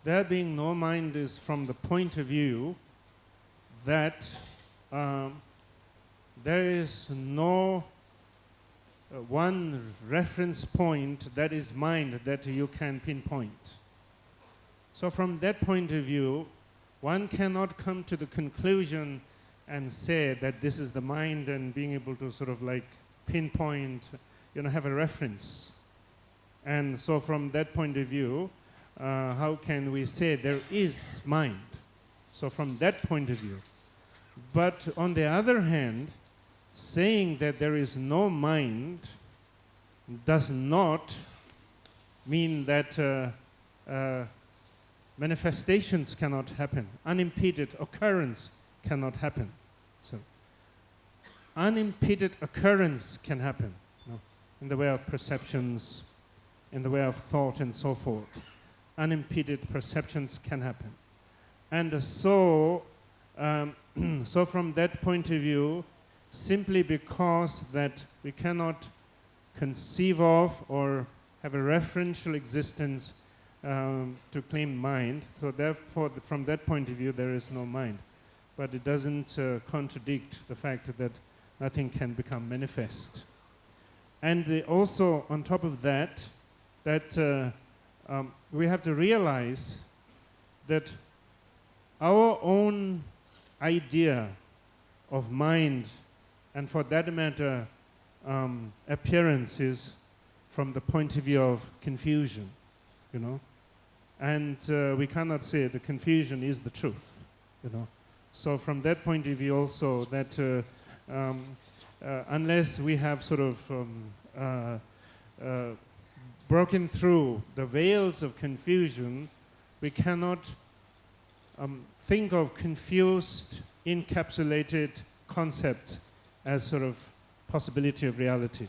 [SPEAKER 2] there being no mind is from the point of view that there is no one reference point that is mind that you can pinpoint. So from that point of view, one cannot come to the conclusion and say that this is the mind and being able to sort of like pinpoint, have a reference. And so from that point of view, how can we say there is mind? So from that point of view. But on the other hand, saying that there is no mind does not mean that manifestations cannot happen. Unimpeded occurrence cannot happen. So, unimpeded occurrence can happen in the way of perceptions, in the way of thought, and so forth. Unimpeded perceptions can happen. And so from that point of view, simply because that we cannot conceive of or have a referential existence to claim mind, so therefore from that point of view there is no mind. But it doesn't contradict the fact that nothing can become manifest. And also on top of that, we have to realize that our own idea of mind, and for that matter, appearance, is from the point of view of confusion, and we cannot say the confusion is the truth, So from that point of view also, that unless we have sort of broken through the veils of confusion, we cannot think of confused, encapsulated concepts as sort of possibility of reality.